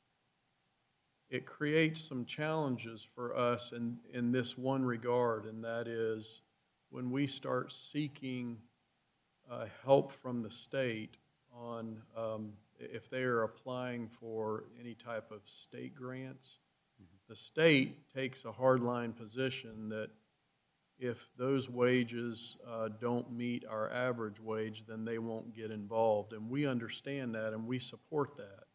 it creates some challenges for us in this one regard, and that is when we start seeking help from the state on if they are applying for any type of state grants. The state takes a hardline position that if those wages don't meet our average wage, then they won't get involved. And we understand that and we support that.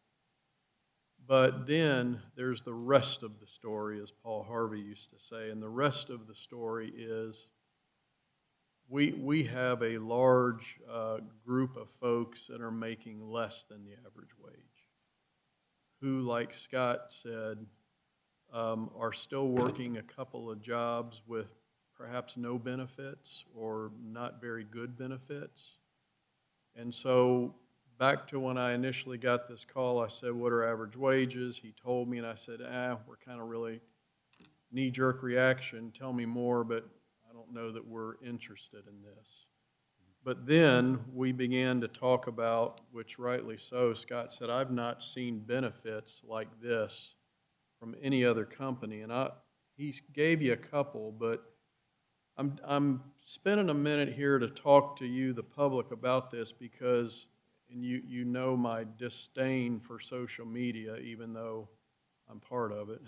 But then there's the rest of the story, as Paul Harvey used to say. And the rest of the story is we have a large group of folks that are making less than the average wage, who, like Scott said, are still working a couple of jobs with perhaps no benefits or not very good benefits. And so back to when I initially got this call, I said, what are average wages? He told me, and I said, we're kind of really knee-jerk reaction. Tell me more, but I don't know that we're interested in this. But then we began to talk about, which rightly so, Scott said, I've not seen benefits like this from any other company. And he gave you a couple, but I'm spending a minute here to talk to you, the public, about this because, and you know my disdain for social media, even though I'm part of it.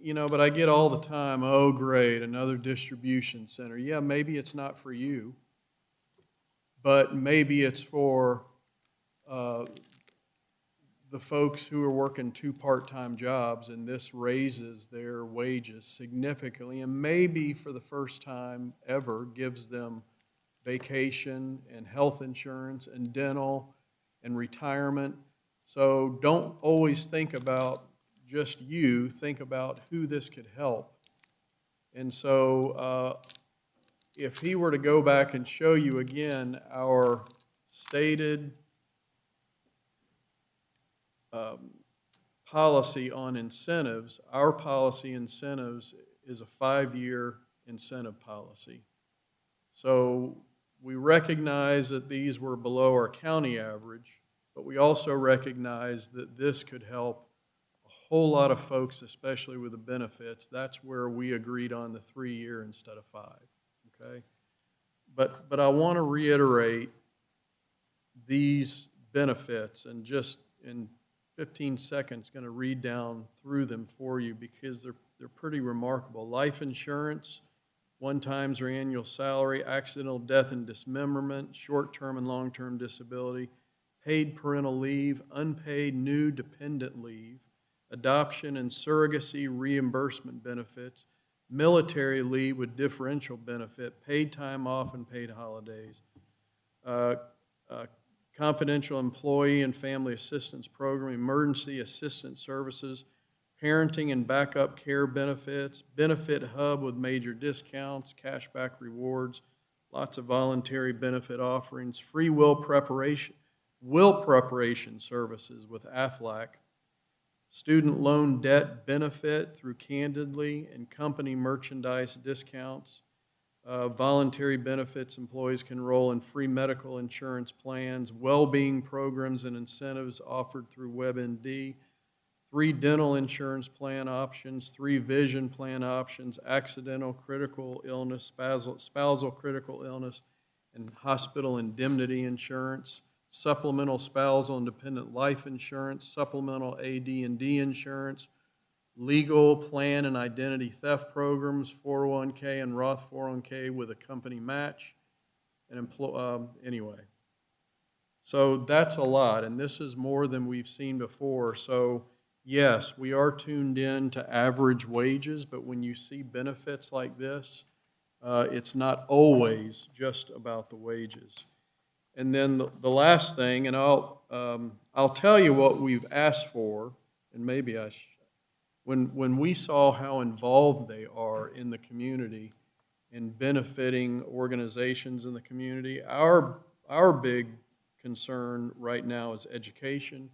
You know, but I get all the time, oh, great, another distribution center. Yeah, maybe it's not for you, but maybe it's for the folks who are working 2 part-time jobs, and this raises their wages significantly, and maybe for the first time ever gives them vacation and health insurance and dental and retirement. So don't always think about just you, think about who this could help. And so if he were to go back and show you again our stated policy on incentives, our policy incentives is a 5-year incentive policy. So we recognize that these were below our county average, but we also recognize that this could help a whole lot of folks, especially with the benefits, that's where we agreed on the 3-year instead of 5, okay? But I want to reiterate these benefits, and just in 15 seconds going to read down through them for you because they're pretty remarkable. Life insurance, 1 times or annual salary, accidental death and dismemberment, short-term and long-term disability, paid parental leave, unpaid new dependent leave, adoption and surrogacy reimbursement benefits, military leave with differential benefit, paid time off and paid holidays, confidential employee and family assistance program, emergency assistance services, parenting and backup care benefits, benefit hub with major discounts, cashback rewards, lots of voluntary benefit offerings, free will preparation services with AFLAC, student loan debt benefit through Candidly and company merchandise discounts, voluntary benefits, employees can enroll in free medical insurance plans, well-being programs and incentives offered through WebMD, 3 dental insurance plan options, 3 vision plan options, accidental critical illness, spousal critical illness, and hospital indemnity insurance, supplemental spousal and dependent life insurance, supplemental AD&D insurance, legal plan and identity theft programs, 401k and Roth 401k with a company match, and anyway. So that's a lot, and this is more than we've seen before. So yes, we are tuned in to average wages, but when you see benefits like this, it's not always just about the wages. And then the last thing, and I'll tell you what we've asked for, and maybe when we saw how involved they are in the community in benefiting organizations in the community, our big concern right now is education.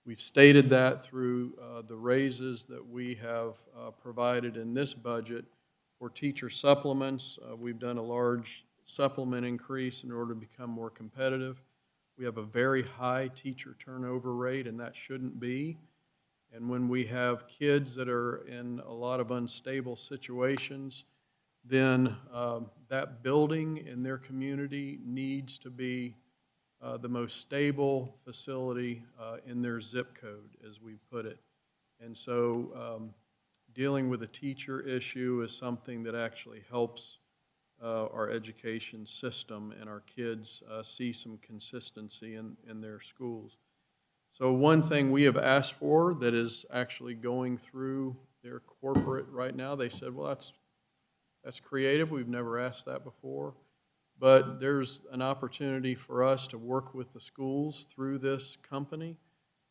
We've stated that through the raises that we have provided in this budget for teacher supplements. We've done a large supplement increase in order to become more competitive. We have a very high teacher turnover rate, and that shouldn't be. And when we have kids that are in a lot of unstable situations, then that building in their community needs to be the most stable facility in their zip code, as we put it. And so dealing with a teacher issue is something that actually helps our education system and our kids see some consistency in their schools. So one thing we have asked for that is actually going through their corporate right now, they said, well, that's creative. We've never asked that before. But there's an opportunity for us to work with the schools through this company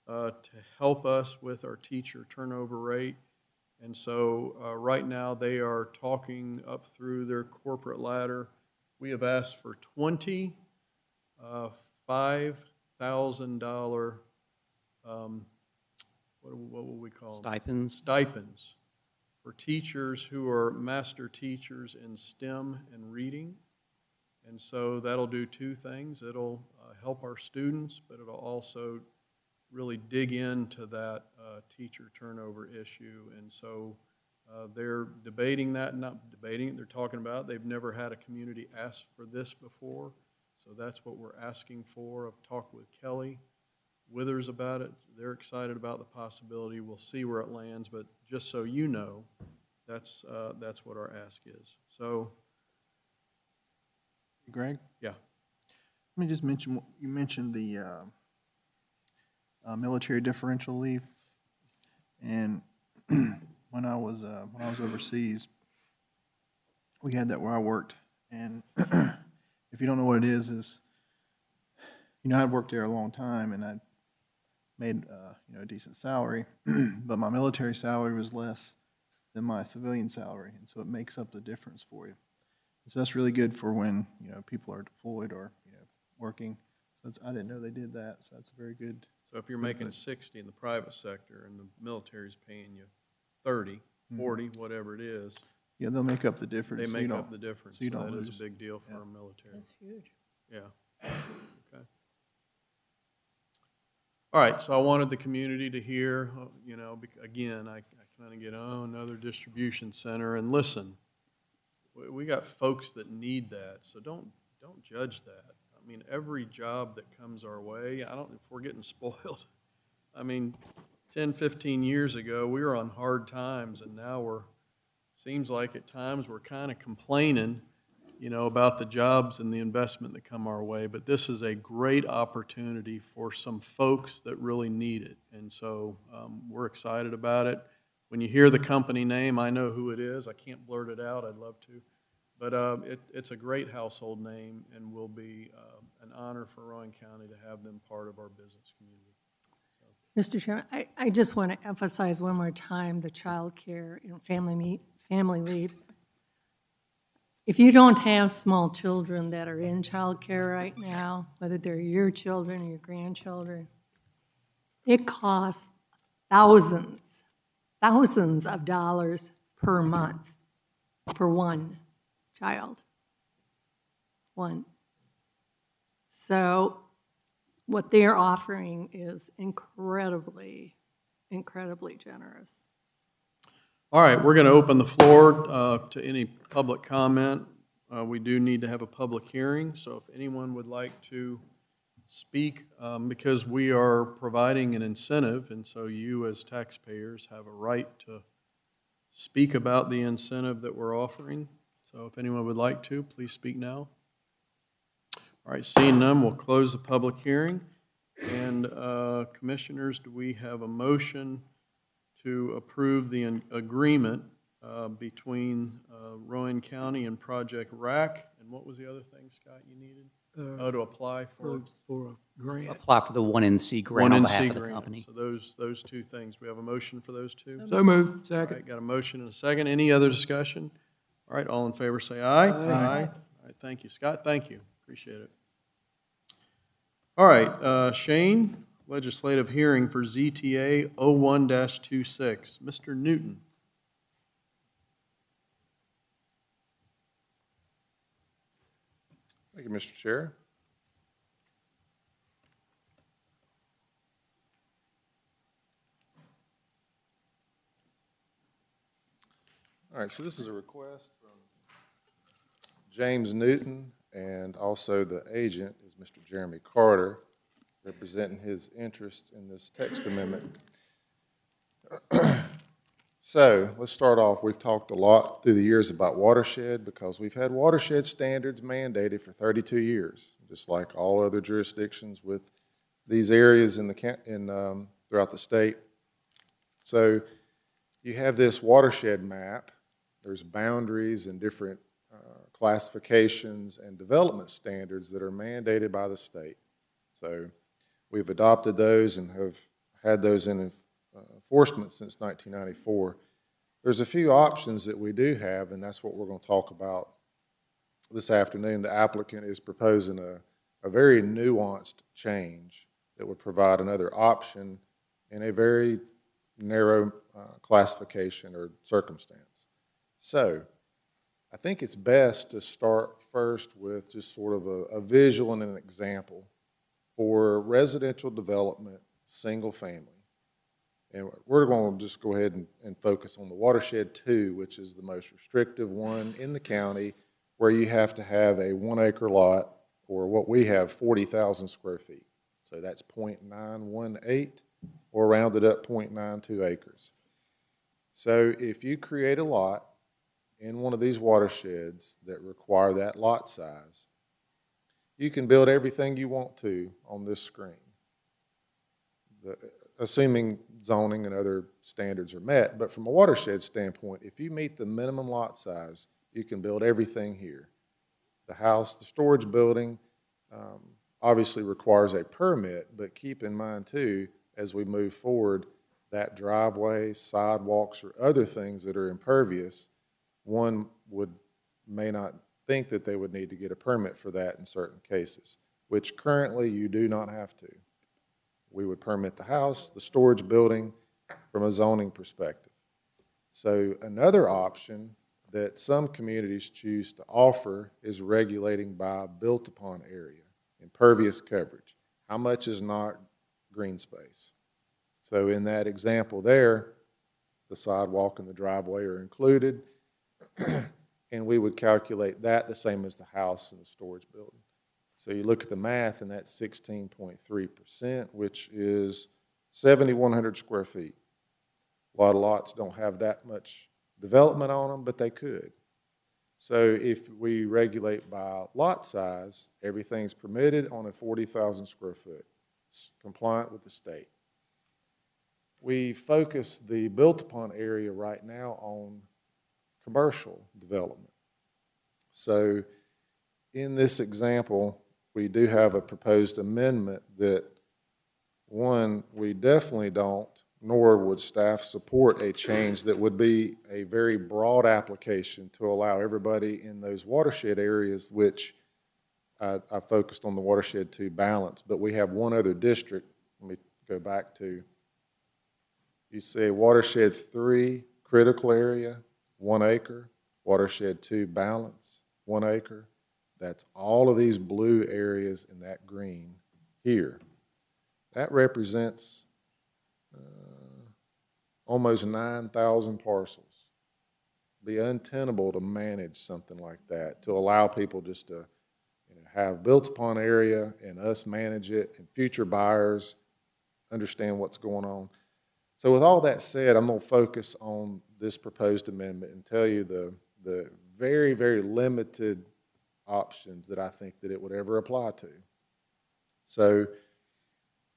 to help us with our teacher turnover rate. And so right now they are talking up through their corporate ladder. We have asked for 20 $5,000 what will we call them?
Stipends.
Stipends for teachers who are master teachers in STEM and reading. And so that'll do 2 things. It'll help our students, but it'll also really dig into that teacher turnover issue. And so they're debating that, not debating it, they're talking about it. They've never had a community ask for this before. So that's what we're asking for. I've talked with Kelly Withers about it. They're excited about the possibility. We'll see where it lands, but just so you know, that's what our ask is. So,
Greg?
yeah.
Let me just mention, you mentioned the military differential leave, and when I was overseas, we had that where I worked, and if you don't know what it is I'd worked there a long time, and I'd made a decent salary, but my military salary was less than my civilian salary, and so it makes up the difference for you. So that's really good for when people are deployed or working. So I didn't know they did that. So that's very good.
So if you're making 60 in the private sector and the military's paying you 30, 40, whatever it is,
yeah, they'll make up the difference.
They make up the difference.
So you don't
that
lose.
is a big deal for our military.
That's huge.
Yeah. Okay. All right, so I wanted the community to hear, you know, again, I kind of get, oh, another distribution center, and listen, we got folks that need that, so don't judge that. I mean, every job that comes our way, I don't know if we're getting spoiled. I mean, 10, 15 years ago, we were on hard times, and now seems like at times we're kind of complaining, you know, about the jobs and the investment that come our way. But this is a great opportunity for some folks that really need it. And so we're excited about it. When you hear the company name, I know who it is. I can't blurt it out. I'd love to. But it's a great household name, and will be an honor for Rowan County to have them part of our business community.
Mr. Chairman, I just want to emphasize one more time the child care and family leave. If you don't have small children that are in child care right now, whether they're your children or your grandchildren, it costs thousands of dollars per month for one child. One. So what they're offering is incredibly generous.
All right, we're going to open the floor to any public comment. We do need to have a public hearing, so if anyone would like to speak, because we are providing an incentive, and so you as taxpayers have a right to speak about the incentive that we're offering. So if anyone would like to, please speak now. All right, seeing none, we'll close the public hearing. And commissioners, do we have a motion to approve the agreement between Rowan County and Project RAC? And what was the other thing, Scott, you needed? To apply for
a grant.
Apply for the 1NC grant on behalf of the
grant.
company.
So those two things. We have a motion for those two?
So moved.
All
Second.
right, got a motion and a second. Any other discussion? All right, all in favor say aye.
Aye.
All right, thank you. Scott, thank you. Appreciate it. All right, Shane, legislative hearing for ZTA 01-26. Mr. Newton.
Thank you, Mr. Chair. All right, so this is a request from James Newton, and also the agent is Mr. Jeremy Carter, representing his interest in this text amendment. So let's start off. We've talked a lot through the years about watershed because we've had watershed standards mandated for 32 years, just like all other jurisdictions with these areas throughout the state. So you have this watershed map. There's boundaries and different classifications and development standards that are mandated by the state. So we've adopted those and have had those in enforcement since 1994. There's a few options that we do have, and that's what we're going to talk about this afternoon. The applicant is proposing a very nuanced change that would provide another option in a very narrow classification or circumstance. So I think it's best to start first with just sort of a visual and an example for residential development, single family. And we're going to just go ahead and focus on the watershed 2, which is the most restrictive one in the county, where you have to have a 1 acre lot, or what we have, 40,000 square feet. So that's 0.918, or rounded up 0.92 acres. So if you create a lot in one of these watersheds that require that lot size, you can build everything you want to on this screen, assuming zoning and other standards are met. But from a watershed standpoint, if you meet the minimum lot size, you can build everything here. The house, the storage building, obviously requires a permit, but keep in mind too, as we move forward, that driveway, sidewalks, or other things that are impervious, one may not think that they would need to get a permit for that in certain cases, which currently you do not have to. We would permit the house, the storage building, from a zoning perspective. So another option that some communities choose to offer is regulating by built-upon area, impervious coverage. How much is not green space. So in that example there, the sidewalk and the driveway are included, and we would calculate that the same as the house and the storage building. So you look at the math, and that's 16.3%, which is 7,100 square feet. A lot of lots don't have that much development on them, but they could. So if we regulate by lot size, everything's permitted on a 40,000 square foot, compliant with the state. We focus the built-upon area right now on commercial development. So in this example, we do have a proposed amendment that, one, we definitely don't, nor would staff support a change that would be a very broad application to allow everybody in those watershed areas, which I focused on the watershed 2 balance, but we have one other district. Let me go back to, you say watershed 3 critical area, 1 acre, watershed 2 balance, 1 acre. That's all of these blue areas in that green here. That represents almost 9,000 parcels. Be untenable to manage something like that, to allow people just to have built-upon area and us manage it, and future buyers understand what's going on. So with all that said, I'm going to focus on this proposed amendment and tell you the very, very limited options that I think that it would ever apply to. So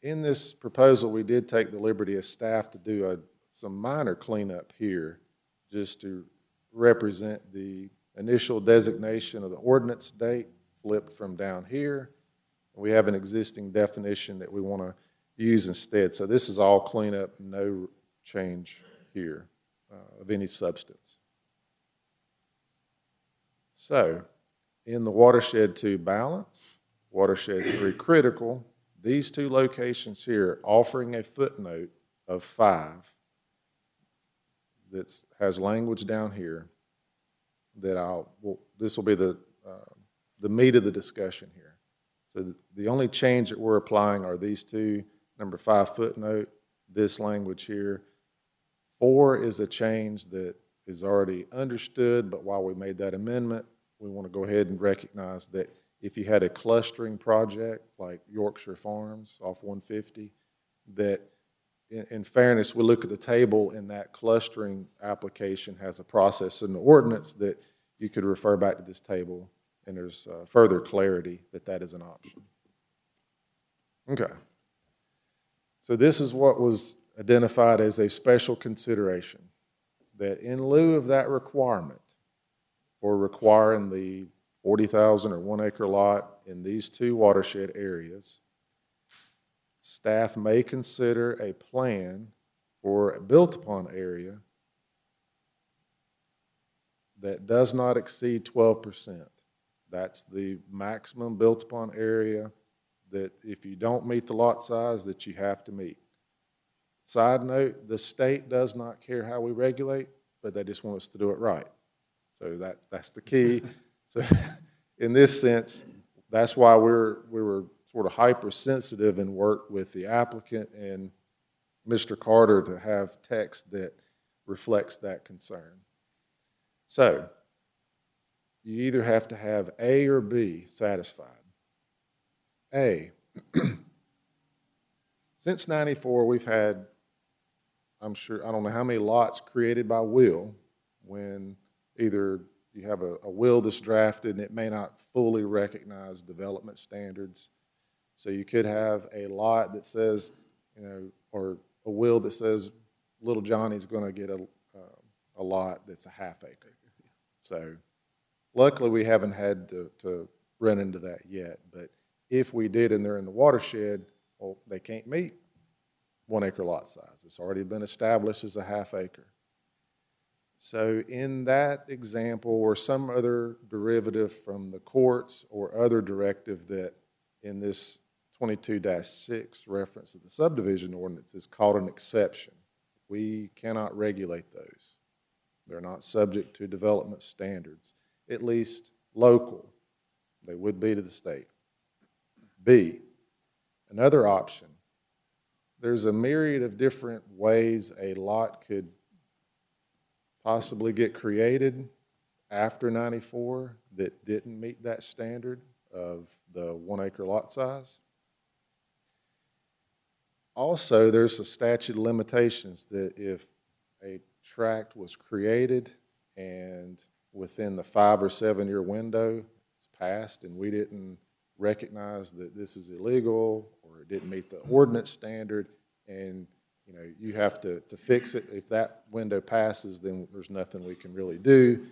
in this proposal, we did take the liberty as staff to do some minor cleanup here, just to represent the initial designation of the ordinance date, flipped from down here. We have an existing definition that we want to use instead. So this is all cleanup, no change here of any substance. So in the watershed 2 balance, watershed 3 critical, these 2 locations here offering a footnote of 5 that has language down here that this will be the meat of the discussion here. So the only change that we're applying are these 2, number 5 footnote, this language here. 4 is a change that is already understood, but while we made that amendment, we want to go ahead and recognize that if you had a clustering project like Yorkshire Farms off 150, that in fairness, we look at the table, and that clustering application has a process in the ordinance that you could refer back to this table, and there's further clarity that that is an option. Okay. So this is what was identified as a special consideration, that in lieu of that requirement for requiring the 40,000 or 1 acre lot in these 2 watershed areas, staff may consider a plan for a built-upon area that does not exceed 12%. That's the maximum built-upon area that if you don't meet the lot size that you have to meet. Side note, the state does not care how we regulate, but they just want us to do it right. So that's the key. So in this sense, that's why we were sort of hypersensitive and worked with the applicant and Mr. Carter to have text that reflects that concern. So you either have to have A or B satisfied. A, since '94, we've had, I don't know how many lots created by will, when either you have a will that's drafted and it may not fully recognize development standards. So you could have a lot that says, or a will that says little Johnny's going to get a lot that's a half acre. So luckily we haven't had to run into that yet, but if we did and they're in the watershed, well, they can't meet 1 acre lot size. It's already been established as a half acre. So in that example, or some other derivative from the courts or other directive that in this 22-6 reference to the subdivision ordinance is called an exception. We cannot regulate those. They're not subject to development standards, at least local. They would be to the state. B, another option there's a myriad of different ways a lot could possibly get created after 94 that didn't meet that standard of the 1 acre lot size. Also, there's a statute of limitations that if a tract was created and within the 5 or 7 year window it's passed and we didn't recognize that this is illegal or it didn't meet the ordinance standard, and you have to fix it. If that window passes, then there's nothing we can really do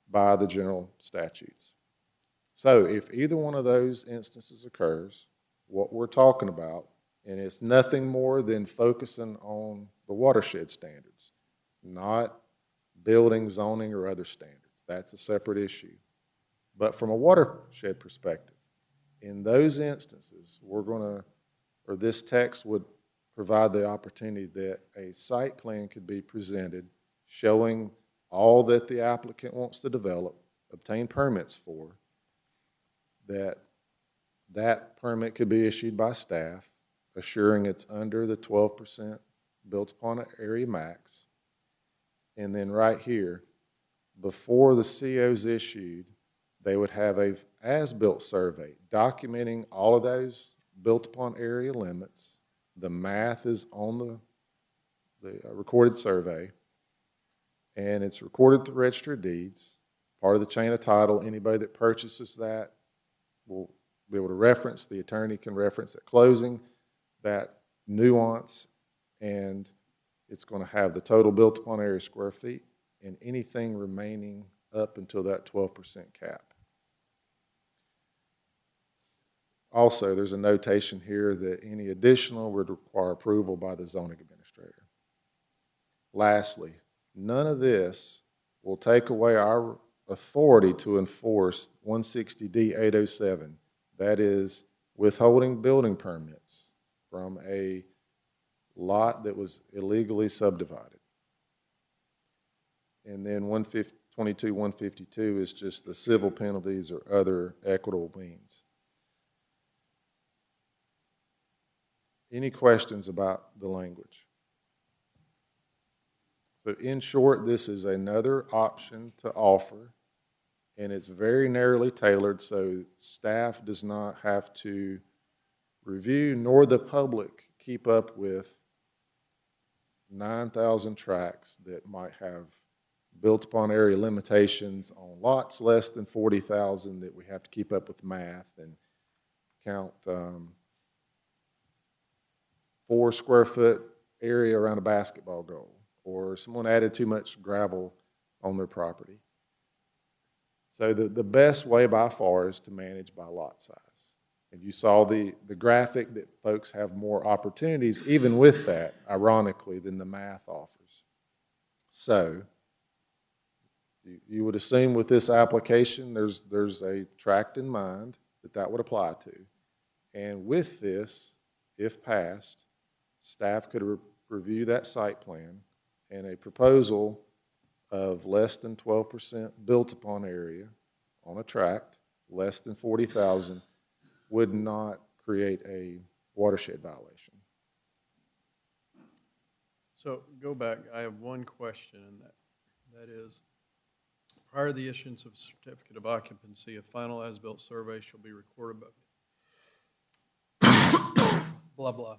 by the general statutes. So if either one of those instances occurs, what we're talking about, and it's nothing more than focusing on the watershed standards, not building, zoning, or other standards. That's a separate issue. But from a watershed perspective, in those instances, this text would provide the opportunity that a site plan could be presented showing all that the applicant wants to develop, obtain permits for, that permit could be issued by staff, assuring it's under the 12% built upon area max. And then right here, before the CO is issued, they would have a as-built survey documenting all of those built upon area limits. The math is on the recorded survey, and it's recorded through Register of Deeds, part of the chain of title. Anybody that purchases that will be able to reference, the attorney can reference at closing that nuance, and it's going to have the total built upon area square feet and anything remaining up until that 12% cap. Also, there's a notation here that any additional would require approval by the zoning administrator. Lastly, none of this will take away our authority to enforce 160D 807. That is withholding building permits from a lot that was illegally subdivided. And then 152 is just the civil penalties or other equitable means. Any questions about the language? So in short, this is another option to offer, and it's very narrowly tailored, so staff does not have to review, nor the public keep up with 9,000 tracts that might have built upon area limitations on lots less than 40,000 that we have to keep up with math and count 4 square foot area around a basketball goal, or someone added too much gravel on their property. So the best way by far is to manage by lot size. And you saw the graphic that folks have more opportunities, even with that, ironically, than the math offers. So you would assume with this application there's a tract in mind that would apply to. And with this, if passed, staff could review that site plan, and a proposal of less than 12% built upon area on a tract, less than 40,000, would not create a watershed violation.
So go back, I have one question, and that is, prior to the issuance of certificate of occupancy, a final as-built survey shall be recorded by blah, blah.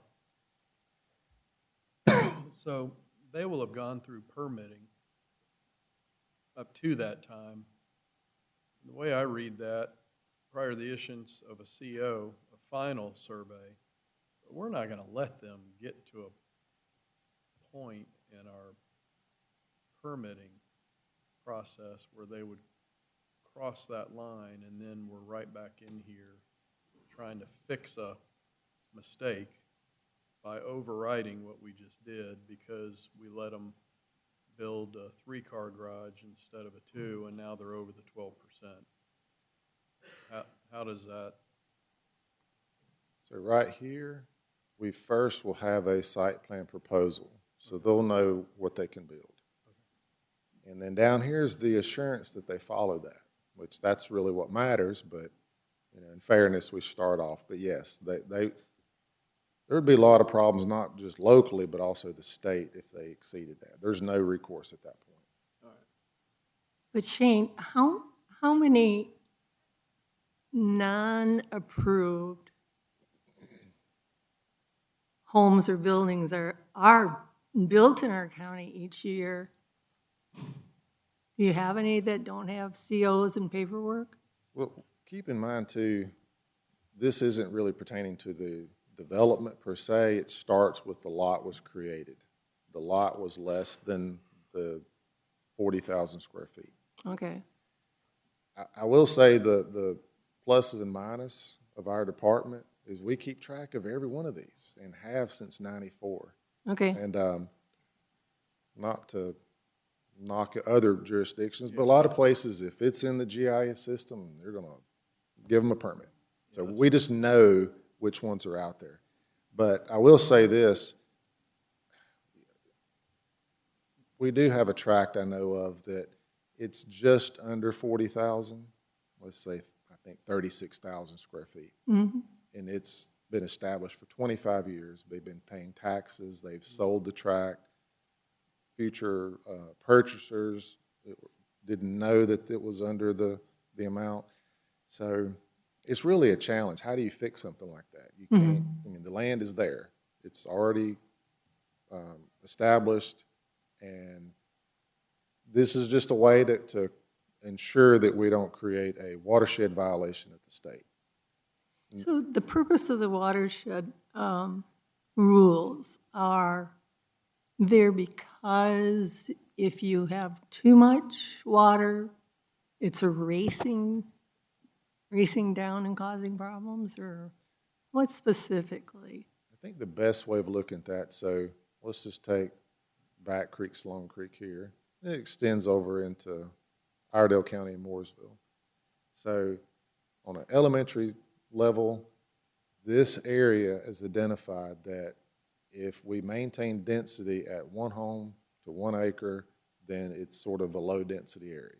So they will have gone through permitting up to that time. The way I read that, prior to the issuance of a CO, a final survey, we're not going to let them get to a point in our permitting process where they would cross that line, and then we're right back in here trying to fix a mistake by overriding what we just did because we let them build a 3-car garage instead of a 2, and now they're over the 12%. How does that?
So right here, we first will have a site plan proposal, so they'll know what they can build. Okay. And then down here is the assurance that they follow that, which that's really what matters, but in fairness, we start off. But yes, they're there would be a lot of problems, not just locally, but also the state if they exceeded that. There's no recourse at that point.
But Shane, how many non-approved homes or buildings are built in our county each year? Do you have any that don't have COs and paperwork?
Well, keep in mind too, this isn't really pertaining to the development per se. It starts with the lot was created. The lot was less than the 40,000 square feet.
Okay.
I will say the pluses and minuses of our department is we keep track of every one of these and have since '94.
Okay.
And not to knock at other jurisdictions, but a lot of places, if it's in the GIS system, they're going to give them a permit. So we just know which ones are out there. But I will say this, we do have a tract I know of that it's just under 40,000, let's say, I think 36,000 square feet.
Mm-hmm.
And it's been established for 25 years. They've been paying taxes. They've sold the tract. Future purchasers didn't know that it was under the amount. So it's really a challenge. How do you fix something like that? You can't, I mean, the land is there. It's already established, and this is just a way to ensure that we don't create a watershed violation at the state.
So the purpose of the watershed rules are there because if you have too much water, it's a racing down and causing problems, or what specifically?
I think the best way of looking at that, so let's just take Back Creek, Sloan Creek here. It extends over into Iredell County and Mooresville. So on an elementary level, this area is identified that if we maintain density at one home to 1 acre, then it's sort of a low density area.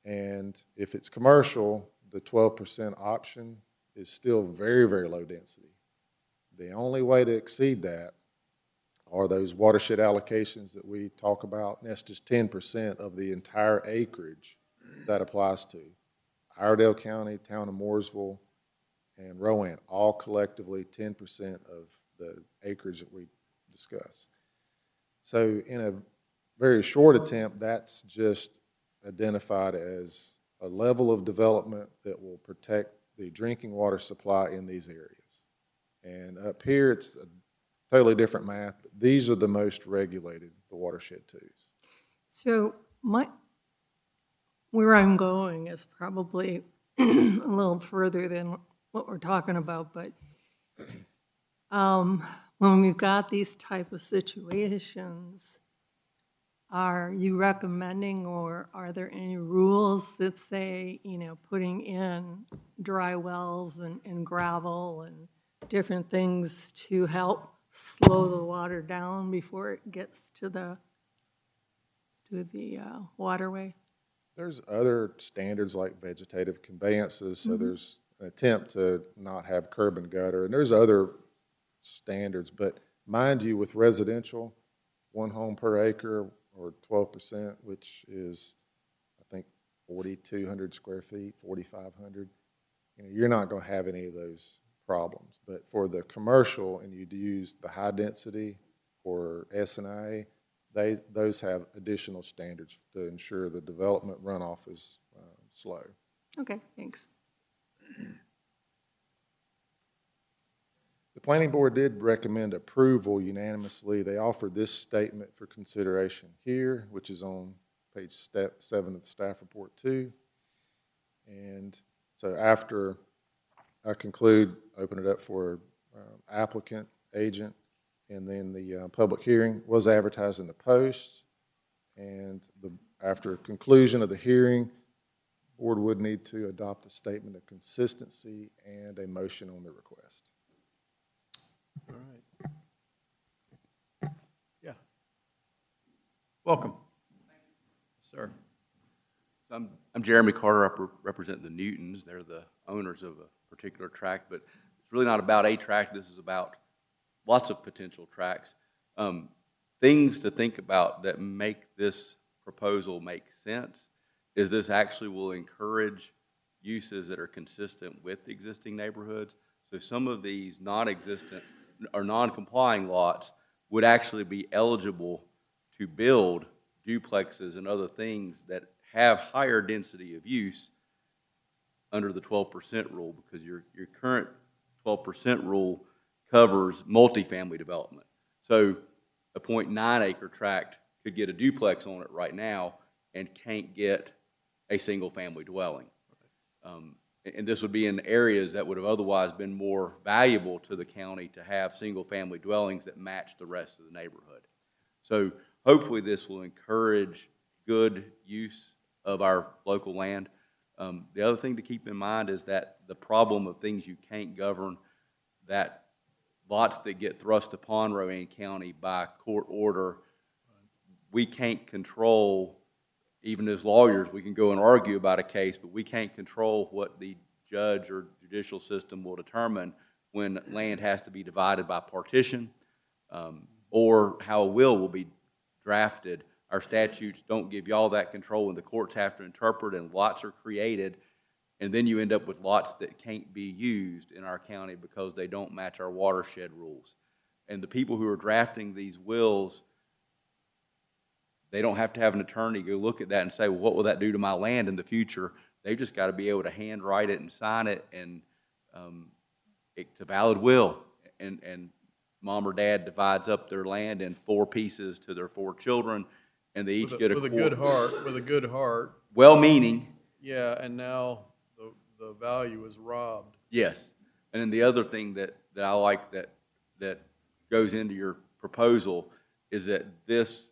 And if it's commercial, the 12% option is still very, very low density. The only way to exceed that are those watershed allocations that we talk about, and that's just 10% of the entire acreage that applies to. Iredell County, Town of Mooresville, and Rowan, all collectively 10% of the acreage that we discuss. So in a very short attempt, that's just identified as a level of development that will protect the drinking water supply in these areas. And up here, it's a totally different math, but these are the most regulated, the watershed twos.
So where I'm going is probably a little further than what we're talking about, but when we've got these type of situations, are you recommending, or are there any rules that say, putting in dry wells and gravel and different things to help slow the water down before it gets to the waterway?
There's other standards like vegetative conveyances, so there's an attempt to not have curb and gutter, and there's other standards, but mind you, with residential, 1 home per acre or 12%, which is, I think, 4,200 square feet, 4,500, you're not going to have any of those problems. But for the commercial, and you'd use the high density or S&I, those have additional standards to ensure the development runoff is slow.
Okay, thanks.
The Planning Board did recommend approval unanimously. They offered this statement for consideration here, which is on page 7 of the staff report too. And so after I conclude, open it up for applicant, agent, and then the public hearing was advertised in the Post. And after conclusion of the hearing, the board would need to adopt a statement of consistency and a motion on the request.
All right. Yeah. Welcome. Sir.
I'm Jeremy Carter. I represent the Newtons. They're the owners of a particular tract, but it's really not about a tract. This is about lots of potential tracts. Things to think about that make this proposal make sense is this actually will encourage uses that are consistent with existing neighborhoods. So some of these non-existent or non-complying lots would actually be eligible to build duplexes and other things that have higher density of use under the 12% rule, because your current 12% rule covers multifamily development. So a 0.9 acre tract could get a duplex on it right now and can't get a single family dwelling. And this would be in areas that would have otherwise been more valuable to the county to have single family dwellings that match the rest of the neighborhood. So hopefully this will encourage good use of our local land. The other thing to keep in mind is that the problem of things you can't govern, that lots that get thrust upon Rowan County by court order, we can't control. Even as lawyers, we can go and argue about a case, but we can't control what the judge or judicial system will determine when land has to be divided by partition, or how a will be drafted. Our statutes don't give y'all that control, and the courts have to interpret, and lots are created, and then you end up with lots that can't be used in our county because they don't match our watershed rules. And the people who are drafting these wills, they don't have to have an attorney go look at that and say, well, what will that do to my land in the future? They've just got to be able to handwrite it and sign it, and it's a valid will. And mom or dad divides up their land in 4 pieces to their 4 children, and they each get a
with
quarter.
With a good heart.
Well-meaning.
Yeah, and now the value is robbed.
Yes. And then the other thing that I like that goes into your proposal is that this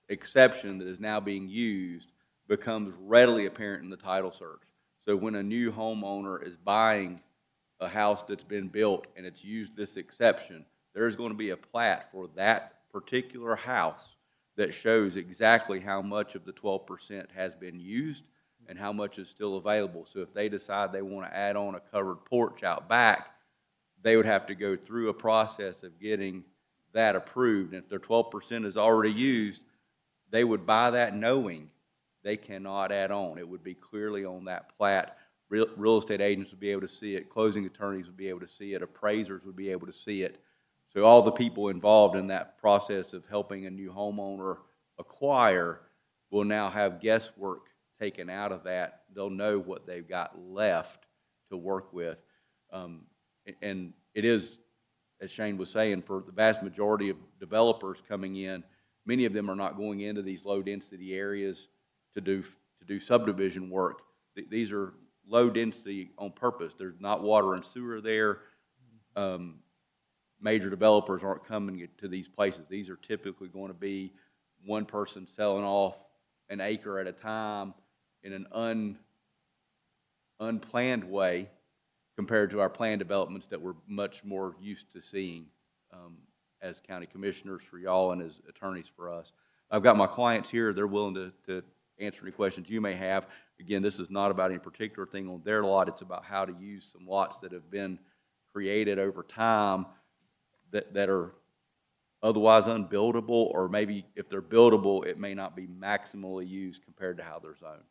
exception that is now being used becomes readily apparent in the title search. So when a new homeowner is buying a house that's been built and it's used this exception, there's going to be a plat for that particular house that shows exactly how much of the 12% has been used and how much is still available. So if they decide they want to add on a covered porch out back, they would have to go through a process of getting that approved. And if their 12% is already used, they would buy that knowing they cannot add on. It would be clearly on that plat. Real estate agents would be able to see it. Closing attorneys would be able to see it. Appraisers would be able to see it. So all the people involved in that process of helping a new homeowner acquire will now have guesswork taken out of that. They'll know what they've got left to work with. And it is, as Shane was saying, for the vast majority of developers coming in, many of them are not going into these low-density areas to do subdivision work. These are low-density on purpose. There's not water and sewer there. Major developers aren't coming to these places. These are typically going to be one person selling off an acre at a time in an unplanned way compared to our planned developments that we're much more used to seeing as county commissioners for y'all and as attorneys for us. I've got my clients here. They're willing to answer any questions you may have. Again, this is not about any particular thing on their lot. It's about how to use some lots that have been created over time that are otherwise unbuildable, or maybe if they're buildable, it may not be maximally used compared to how they're zoned.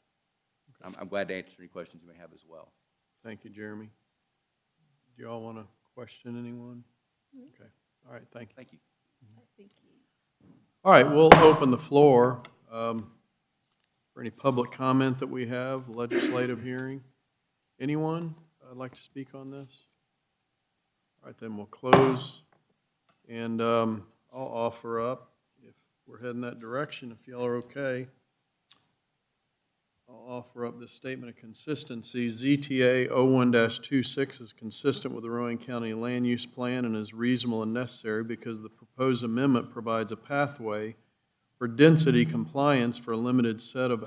Okay. I'm glad to answer any questions you may have as well.
Thank you, Jeremy. Do you all want to question anyone? Okay. All right, thank you.
Thank you.
Thank you.
All right, we'll open the floor for any public comment that we have, legislative hearing. Anyone like to speak on this? All right, then we'll close, and I'll offer up, if we're heading that direction, if y'all are okay, I'll offer up this statement of consistency. ZTA 01-26 is consistent with the Rowan County Land Use Plan and is reasonable and necessary because the proposed amendment provides a pathway for density compliance for a limited set of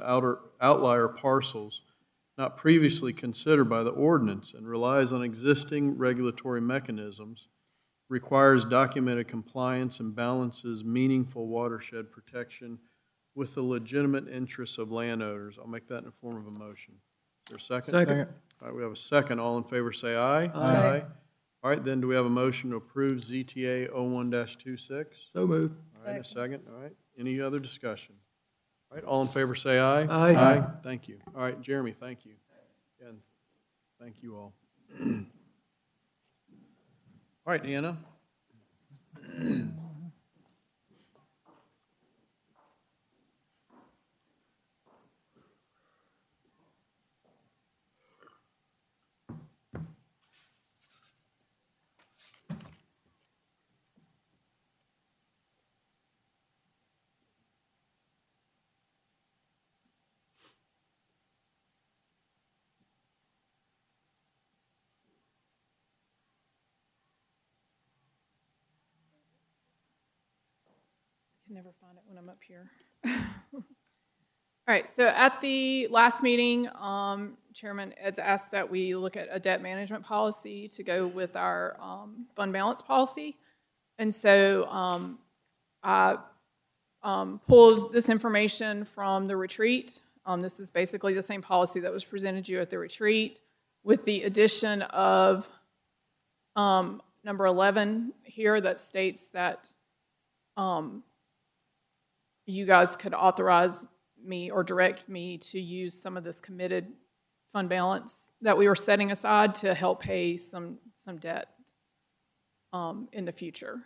outlier parcels not previously considered by the ordinance and relies on existing regulatory mechanisms, requires documented compliance, and balances meaningful watershed protection with the legitimate interests of landowners. I'll make that in the form of a motion. Is there a second?
Second.
All right, we have a second. All in favor say aye.
Aye.
All right, then, do we have a motion to approve ZTA 01-26?
So moved.
All right, a second, all right. Any other discussion? All right, all in favor say aye.
Aye.
Thank you. All right, Jeremy, thank you. And thank you all. All right, Anna.
Can never find it when I'm up here. All right, so at the last meeting, Chairman Ed's asked that we look at a debt management policy to go with our fund balance policy. And so I pulled this information from the retreat. This is basically the same policy that was presented to you at the retreat, with the addition of number 11 here that states that you guys could authorize me or direct me to use some of this committed fund balance that we were setting aside to help pay some debt in the future.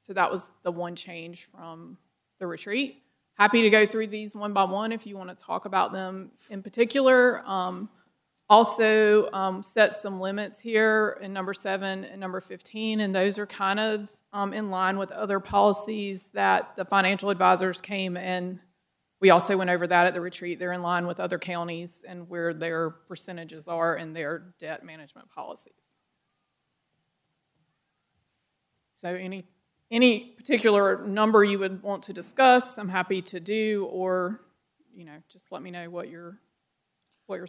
So that was the one change from the retreat. Happy to go through these one by one if you want to talk about them in particular. Also set some limits here in number 7 and number 15, and those are kind of in line with other policies that the financial advisors came and we also went over that at the retreat. They're in line with other counties and where their percentages are in their debt management policies. So any particular number you would want to discuss, I'm happy to do, or just let me know what your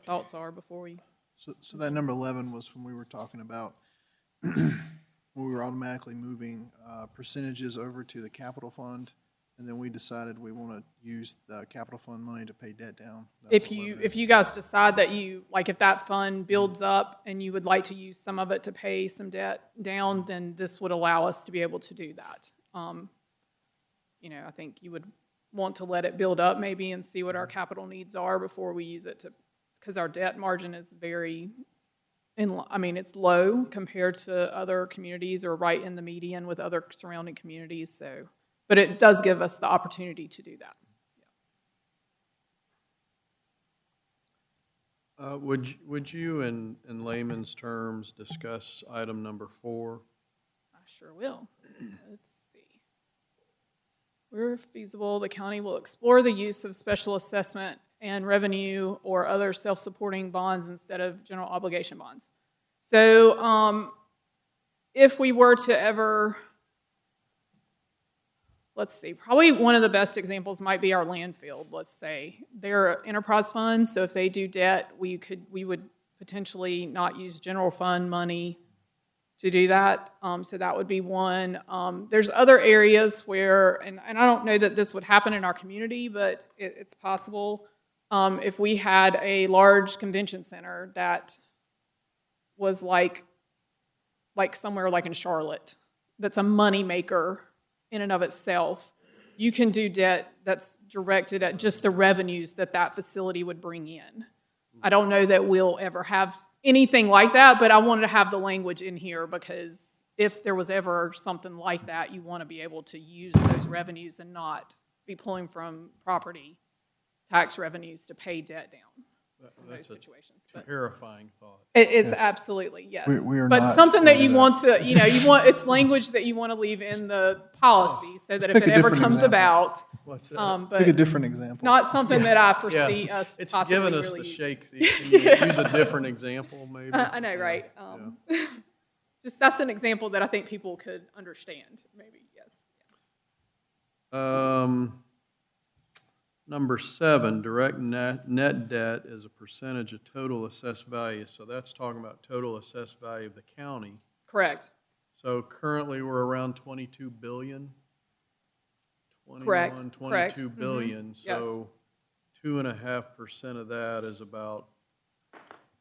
thoughts are before we.
So that number 11 was when we were talking about when we were automatically moving percentages over to the capital fund, and then we decided we want to use the capital fund money to pay debt down.
If you guys decide that if that fund builds up and you would like to use some of it to pay some debt down, then this would allow us to be able to do that. I think you would want to let it build up maybe and see what our capital needs are before we use it because our debt margin is it's low compared to other communities or right in the median with other surrounding communities. But it does give us the opportunity to do that.
Yeah. Would you, in layman's terms, discuss item number 4?
I sure will. Let's see. Where feasible, the county will explore the use of special assessment and revenue or other self-supporting bonds instead of general obligation bonds. So if we were to ever, let's see, probably one of the best examples might be our landfill, let's say. They're enterprise funds, so if they do debt, we would potentially not use general fund money to do that. So that would be one. There's other areas where, and I don't know that this would happen in our community, but it's possible. If we had a large convention center that was like somewhere like in Charlotte, that's a money maker in and of itself, you can do debt that's directed at just the revenues that facility would bring in. I don't know that we'll ever have anything like that, but I wanted to have the language in here because if there was ever something like that, you want to be able to use those revenues and not be pulling from property tax revenues to pay debt down.
That's situations. Terrifying thought.
It's absolutely, yes.
We are
but
not
something that you want to, it's language that you want to leave in the policy so that if it ever comes about,
but
pick a different example.
Not something that I foresee us
it's
possibly
given us
really
the
using.
shakes. Can you use a different example, maybe?
I know, right? Just that's an example that I think people could understand, maybe, yes.
Number 7, direct net debt is a percentage of total assessed value. So that's talking about total assessed value of the county.
Correct.
So currently we're around 22 billion. 21,
Correct.
22
Correct.
billion.
Mm-hmm.
So 2.5% of that is about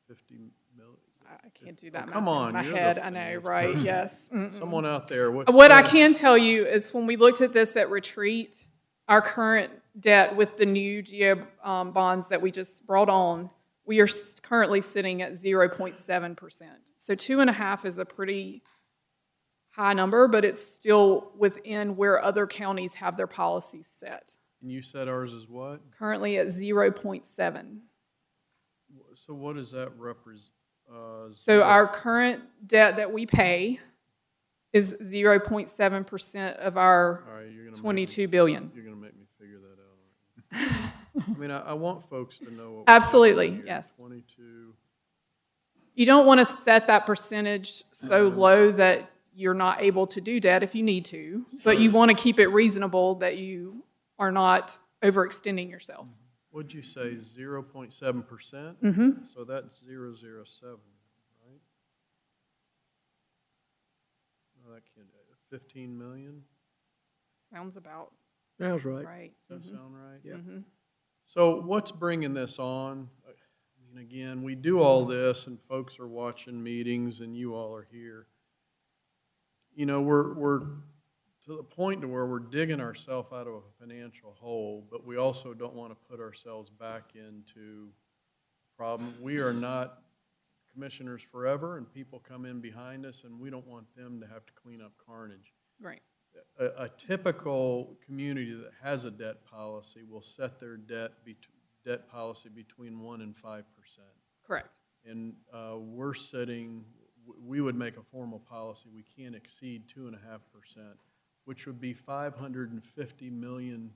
50 million?
I can't do that math
Come
in
on,
my
you're the
head. I know,
finance
right?
person.
Yes. Mm-mm.
Someone out there, what's
What I
the-
can tell you is when we looked at this at retreat, our current debt with the new GO bonds that we just brought on, we are currently sitting at 0.7%. So 2.5 is a pretty high number, but it's still within where other counties have their policies set.
And you said ours is what?
Currently at 0.7.
So what does that represent?
So our current debt that we pay is 0.7% of our
All right, you're gonna
22 billion.
You're going to make me figure that out. I mean, I want folks to know. What
Absolutely,
we're doing here.
yes.
22.
You don't want to set that percentage so low that you're not able to do debt if you need to, but you want to keep it reasonable that you are not overextending yourself.
What'd you say, 0.7%?
Mm-hmm.
So that's 007, right? No, that can't, 15 million?
Sounds about
Sounds right.
right.
Does that sound right?
Yeah.
Mm-hmm.
So what's bringing this on? I mean, again, we do all this and folks are watching meetings and you all are here. You know, we're to the point to where we're digging ourselves out of a financial hole, but we also don't want to put ourselves back into problem. We are not commissioners forever, and people come in behind us, and we don't want them to have to clean up carnage.
Right.
A typical community that has a debt policy will set their debt policy between 1% and 5%.
Correct.
And we're sitting, we would make a formal policy, we can't exceed 2.5%, which would be $550 million.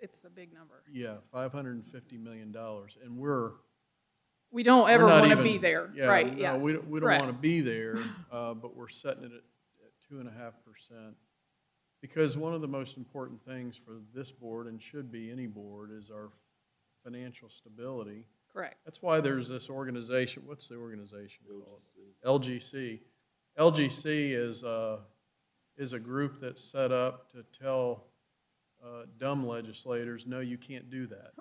It's a big number.
Yeah, $550 million, and
we don't ever
we're not
want to
even-
be there,
yeah,
right?
No,
Yeah,
we don't want to be there, but we're setting it at 2.5%. Because one of the most important things for this board, and should be any board, is our financial stability.
Correct.
That's why there's this organization. What's the organization called? LGC. LGC is a group that's set up to tell dumb legislators, no, you can't do that.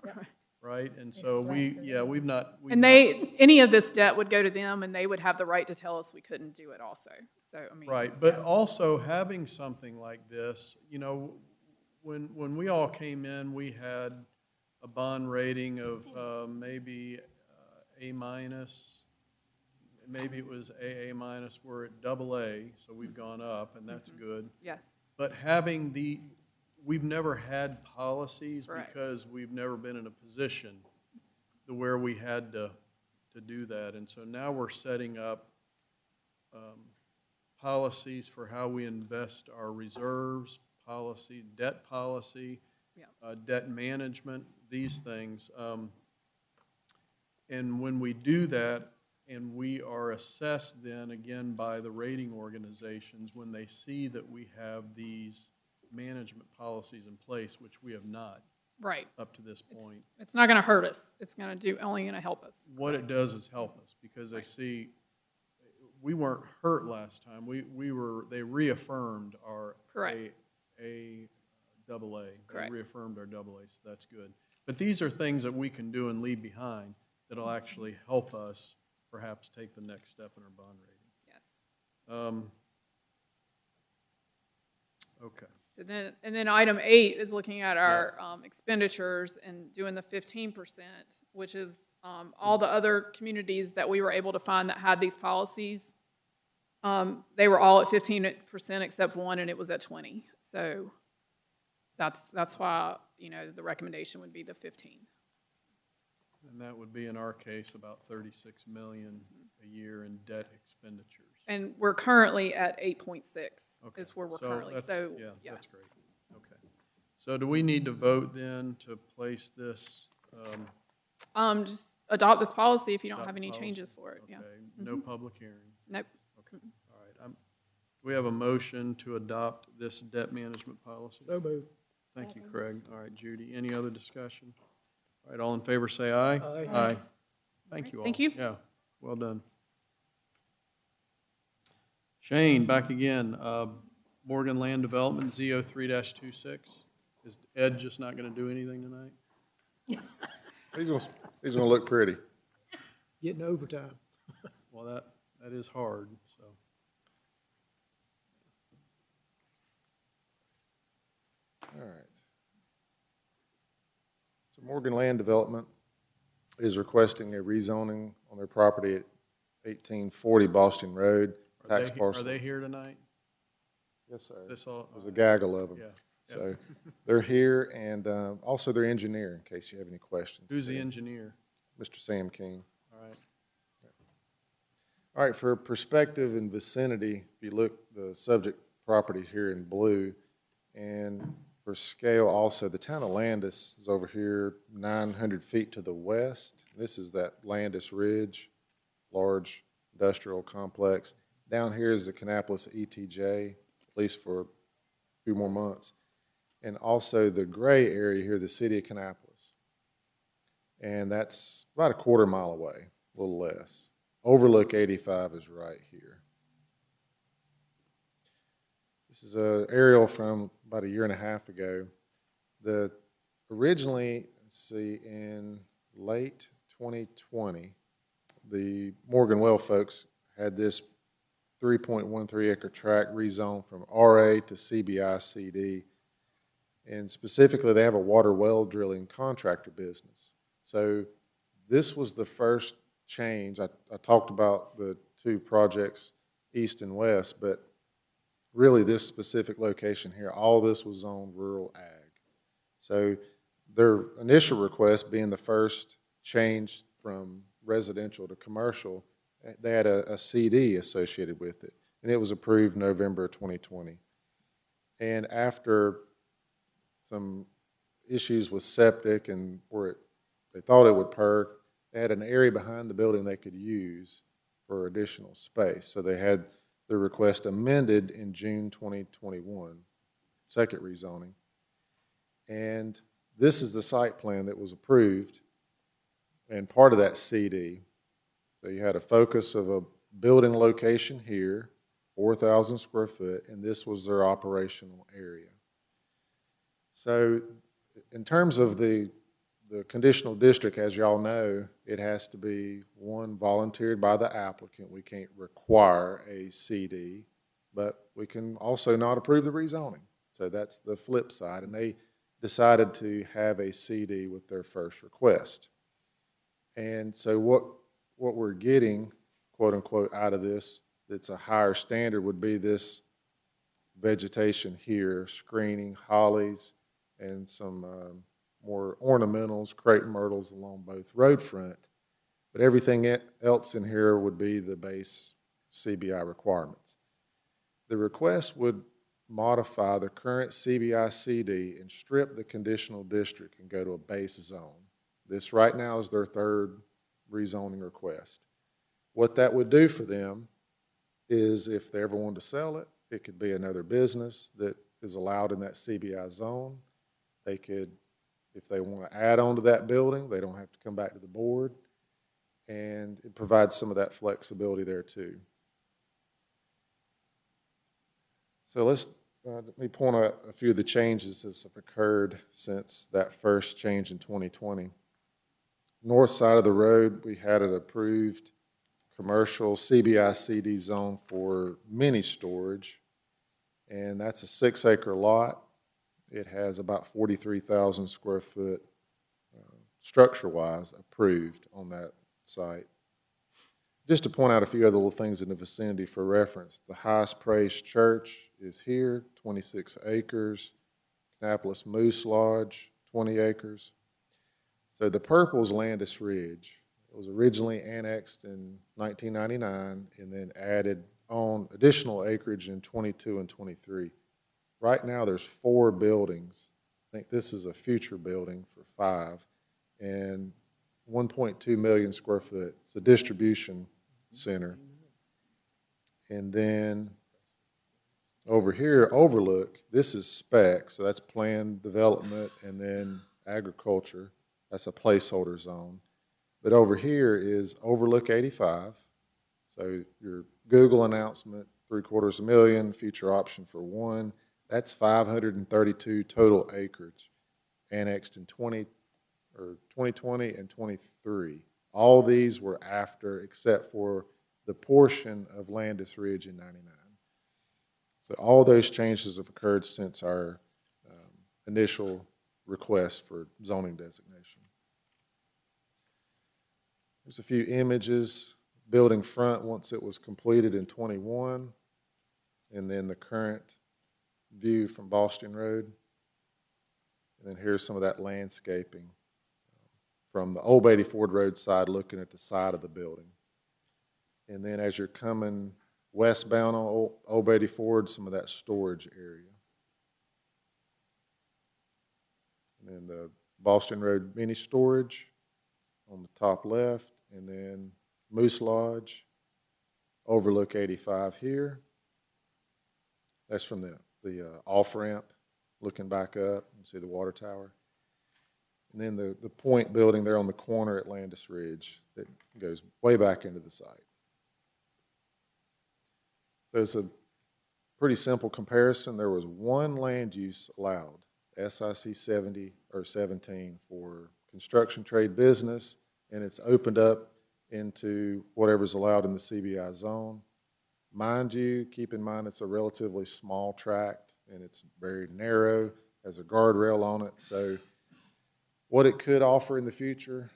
Right? And so we've not.
Any of this debt would go to them, and they would have the right to tell us we couldn't do it also. So, I mean.
Right, but also having something like this, you know, when we all came in, we had a bond rating of maybe A minus, maybe it was AA minus, we're at AA, so we've gone up, and that's good.
Yes.
But we've never had policies because we've never been in a position to where we had to do that. And so now we're setting up policies for how we invest our reserves, debt policy, debt management, these things. And when we do that, and we are assessed then again by the rating organizations when they see that we have these management policies in place, which we have not.
Right.
Up to this point.
It's not going to hurt us. It's only going to help us.
What it does is help us because they see we weren't hurt last time. They reaffirmed our
Correct.
A double A.
Correct.
They reaffirmed our double A, so that's good. But these are things that we can do and leave behind that'll actually help us perhaps take the next step in our bond rating.
Yes.
Okay.
So then item 8 is looking at our expenditures and doing the 15%, which is all the other communities that we were able to find that had these policies. They were all at 15% except one, and it was at 20. So that's why the recommendation would be the 15.
And that would be in our case about $36 million a year in debt expenditures.
And we're currently at 8.6 is where we're currently.
That's,
so
yeah, that's great. Okay. So do we need to vote then to place this?
Just adopt this policy if you don't have any changes for it.
Okay.
Yeah.
No public hearing.
Nope.
Okay. All right. Do we have a motion to adopt this debt management policy?
So moved.
Thank you, Craig. All right, Judy. Any other discussion? All right. All in favor, say aye.
Aye.
Aye. Thank you all.
Thank you.
Yeah. Well done. Shane, back again. Morgan Land Development, ZO3-26. Is Ed just not going to do anything tonight?
He's gonna look pretty.
Getting overtime.
Well, that is hard, so.
All right. So Morgan Land Development is requesting a rezoning on their property at 1840 Boston Road, tax parcel.
Are they here tonight?
Yes, sir.
This all?
There's a gaggle of them.
Yeah.
So they're here, and also their engineer, in case you have any questions.
Who's the engineer?
Mr. Sam King.
All right.
All right, for perspective and vicinity, if you look, the subject property here in blue, and for scale also, the town of Landis is over here 900 feet to the west. This is that Landis Ridge, large industrial complex. Down here is the Kannapolis ETJ, at least for a few more months. And also the gray area here, the city of Kannapolis. And that's about a quarter mile away, a little less. Overlook 85 is right here. This is an aerial from about a year and a half ago. Originally, let's see, in late 2020, the Morgan Well folks had this 3.13 acre tract rezoned from RA to CBI CD. And specifically, they have a water well drilling contractor business. So this was the first change. I talked about the two projects, east and west, but really this specific location here, all this was zoned rural ag. So their initial request being the first change from residential to commercial, they had a CD associated with it, and it was approved November 2020. And after some issues with septic and where they thought it would perk, they had an area behind the building they could use for additional space. So they had their request amended in June 2021, second rezoning. And this is the site plan that was approved and part of that CD. So you had a focus of a building location here, 4,000 square foot, and this was their operational area. So in terms of the conditional district, as y'all know, it has to be, one, volunteered by the applicant. We can't require a CD, but we can also not approve the rezoning. So that's the flip side, and they decided to have a CD with their first request. And so what we're getting, quote unquote, out of this that's a higher standard would be this vegetation here, screening, hollies, and some more ornamentals, crepe myrtles along both road front. But everything else in here would be the base CBI requirements. The request would modify the current CBI CD and strip the conditional district and go to a base zone. This right now is their third rezoning request. What that would do for them is if they ever wanted to sell it, it could be another business that is allowed in that CBI zone. They could, if they want to add on to that building, they don't have to come back to the board, and it provides some of that flexibility there too. So let me point out a few of the changes that have occurred since that first change in 2020. North side of the road, we had an approved commercial CBI CD zone for mini storage, and that's a 6-acre lot. It has about 43,000 square foot structure-wise approved on that site. Just to point out a few other little things in the vicinity for reference, the highest praised church is here, 26 acres. Kannapolis Moose Lodge, 20 acres. So the purple is Landis Ridge. It was originally annexed in 1999 and then added on additional acreage in 22 and 23. Right now there's 4 buildings. I think this is a future building for 5, and 1.2 million square foot. It's a distribution center. And then over here, Overlook, this is spec, so that's planned development and then agriculture. That's a placeholder zone. But over here is Overlook 85. So your Google announcement, $750,000, future option for 1. That's 532 total acreage, annexed in or 2020 and 23. All these were after, except for the portion of Landis Ridge in 99. So all those changes have occurred since our initial request for zoning designation. There's a few images, building front once it was completed in 21, and then the current view from Boston Road. And then here's some of that landscaping from the Old Beatty Ford Road side, looking at the side of the building. And then as you're coming westbound on Old Beatty Ford, some of that storage area. And then the Boston Road mini storage on the top left, and then Moose Lodge, overlook 85 here. That's from the off-ramp, looking back up, you see the water tower. And then the point building there on the corner at Landis Ridge that goes way back into the site. So it's a pretty simple comparison. There was one land use allowed, SIC 70 or 17 for construction trade business, and it's opened up into whatever's allowed in the CBI zone. Mind you, keep in mind it's a relatively small tract and it's very narrow, has a guardrail on it. So what it could offer in the future,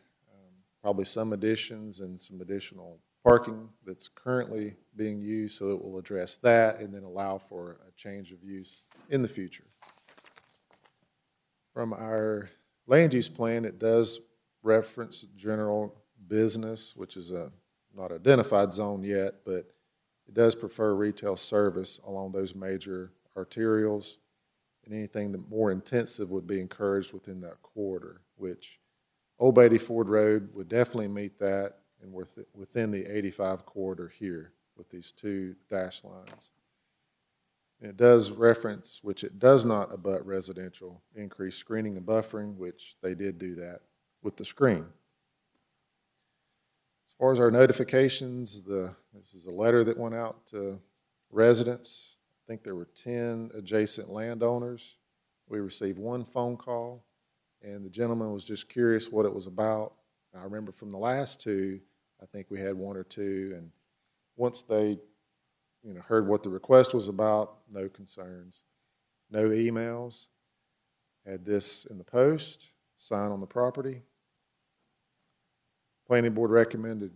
probably some additions and some additional parking that's currently being used, so it will address that and then allow for a change of use in the future. From our land use plan, it does reference general business, which is a not identified zone yet, but it does prefer retail service along those major arterials, and anything that more intensive would be encouraged within that corridor, which Old Beatty Ford Road would definitely meet that, and within the 85 corridor here with these two dash lines. And it does reference, which it does not abut residential, increased screening and buffering, which they did do that with the screen. As far as our notifications, this is a letter that went out to residents. I think there were 10 adjacent landowners. We received one phone call, and the gentleman was just curious what it was about. I remember from the last two, I think we had one or two, and once they heard what the request was about, no concerns, no emails. Had this in the post, sign on the property. Planning board recommended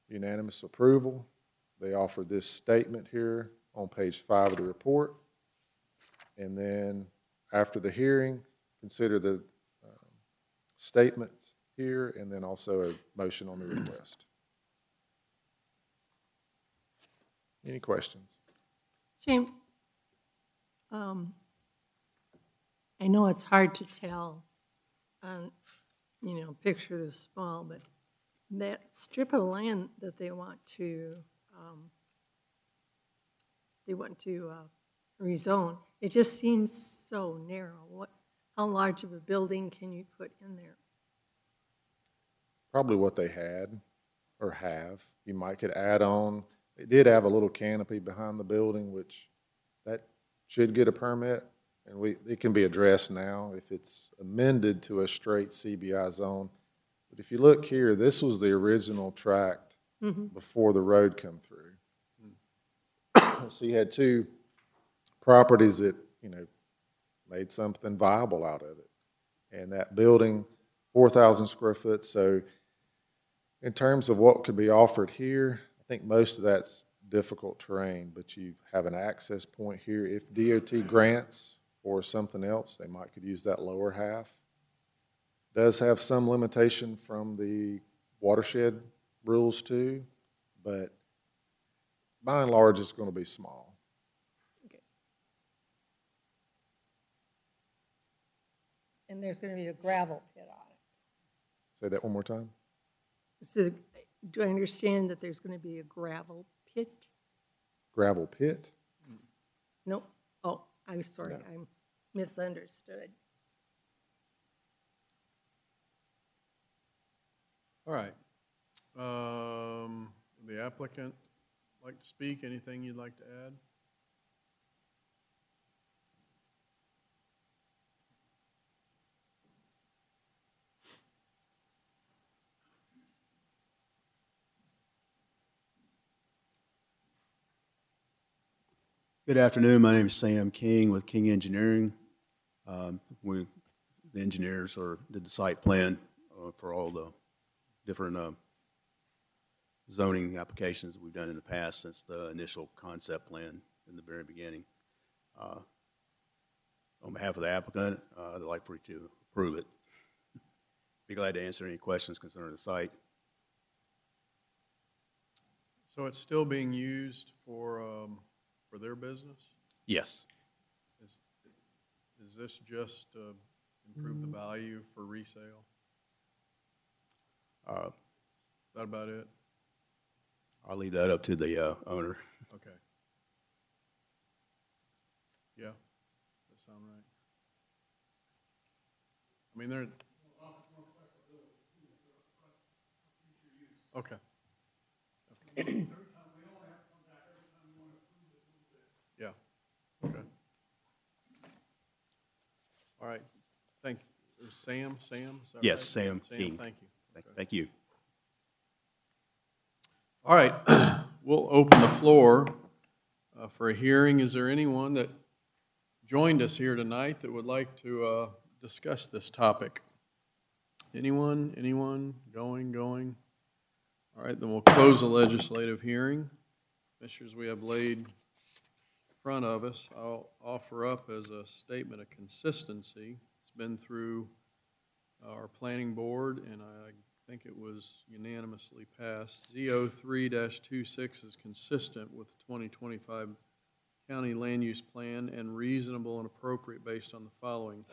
unanimous approval. They offered this statement here on page 5 of the report. And then after the hearing, consider the statements here and then also a motion on the request. Any questions?
James, I know it's hard to tell on, picture this small, but that strip of land that they want to rezone, it just seems so narrow. How large of a building can you put in there?
Probably what they had or have. You could add on. They did have a little canopy behind the building, which that should get a permit, and it can be addressed now if it's amended to a straight CBI zone. But if you look here, this was the original tract before the road come through. So you had two properties that, made something viable out of it. And that building, 4,000 square foot. So in terms of what could be offered here, I think most of that's difficult terrain, but you have an access point here. If DOT grants for something else, they could use that lower half. Does have some limitation from the watershed rules too, but by and large, it's going to be small.
Okay. And there's going to be a gravel pit on it.
Say that one more time.
So, do I understand that there's going to be a gravel pit?
Gravel pit?
No. Oh, I'm sorry. No. I'm misunderstood.
All right. The applicant like to speak? Anything you'd like to add?
Good afternoon. My name is Sam King with King Engineering. The engineers did the site plan for all the different zoning applications that we've done in the past since the initial concept plan in the very beginning. On behalf of the applicant, I'd like for you to approve it. Be glad to answer any questions concerning the site.
So it's still being used for their business?
Yes.
Is this just improve the value for resale? Is that about it?
I'll leave that up to the owner.
Okay. Yeah, that sound right? I mean, they're. Okay. Yeah, okay. All right, thank you. Sam, is that
Yes,
right?
Sam King.
Thank you.
Thank you.
All right, we'll open the floor for a hearing. Is there anyone that joined us here tonight that would like to discuss this topic? Anyone? Going? All right, then we'll close the legislative hearing. Commissioners, we have laid in front of us, I'll offer up as a statement of consistency. It's been through our planning board, and I think it was unanimously passed. Z03-26 is consistent with the 2025 County Land Use Plan and reasonable and appropriate based on the following.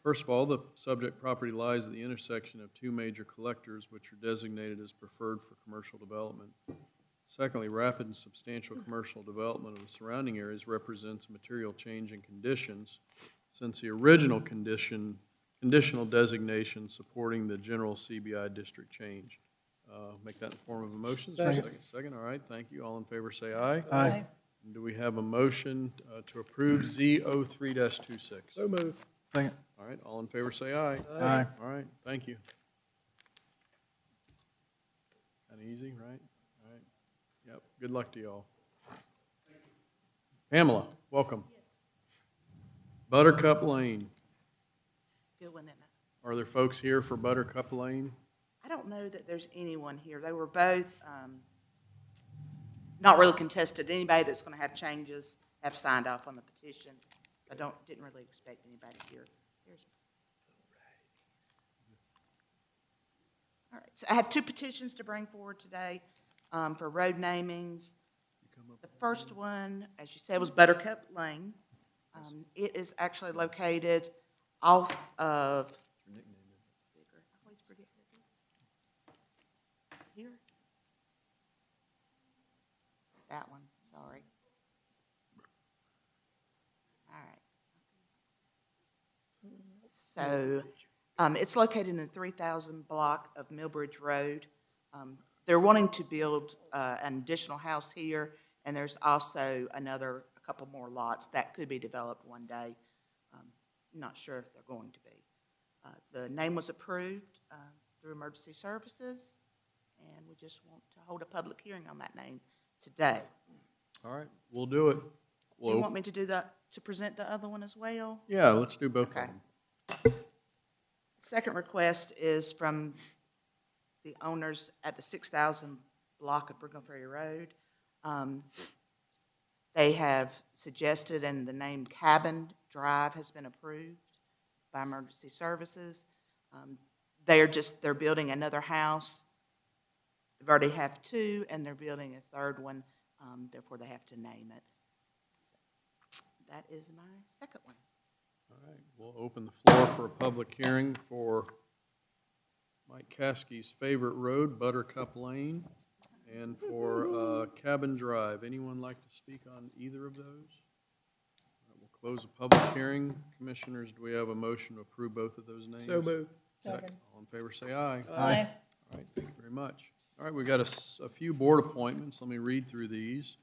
First of all, the subject property lies at the intersection of two major collectors, which are designated as preferred for commercial development. Secondly, rapid and substantial commercial development of the surrounding areas represents a material change in conditions since the original conditional designation supporting the general CBI district change. Make that in the form of a motion. Second. All right, thank you. All in favor say aye.
Aye.
And do we have a motion to approve Z03-26?
So moved.
Second.
All right, all in favor say aye.
Aye.
All right, thank you. Kind of easy, right? All right. Yep, good luck to y'all. Pamela, welcome. Buttercup Lane.
Good one, isn't it?
Are there folks here for Buttercup Lane?
I don't know that there's anyone here. They were both not really contested. Anybody that's going to have changes have signed off on the petition. I didn't really expect anybody here. All right, so I have two petitions to bring forward today for road namings. The first one, as you said, was Buttercup Lane. It is actually located off of here. That one, sorry. All right. So it's located in the 3000 block of Millbridge Road. They're wanting to build an additional house here, and there's also a couple more lots that could be developed one day. Not sure if they're going to be. The name was approved through Emergency Services, and we just want to hold a public hearing on that name today.
All right, we'll do it.
Do you want me to do that, to present the other one as well?
Yeah, let's do both of them.
Second request is from the owners at the 6000 block of Brooklyn Ferry Road. They have suggested, and the name Cabin Drive has been approved by Emergency Services. They're building another house. They've already have two, and they're building a third one. Therefore, they have to name it. So that is my second one.
All right, we'll open the floor for a public hearing for Mike Caskey's favorite road, Buttercup Lane, and for Cabin Drive. Anyone like to speak on either of those? All right, we'll close the public hearing. Commissioners, do we have a motion to approve both of those names?
So moved.
Second. All in favor say aye.
Aye.
All right, thank you very much. All right, we've got a few board appointments. Let me read through these.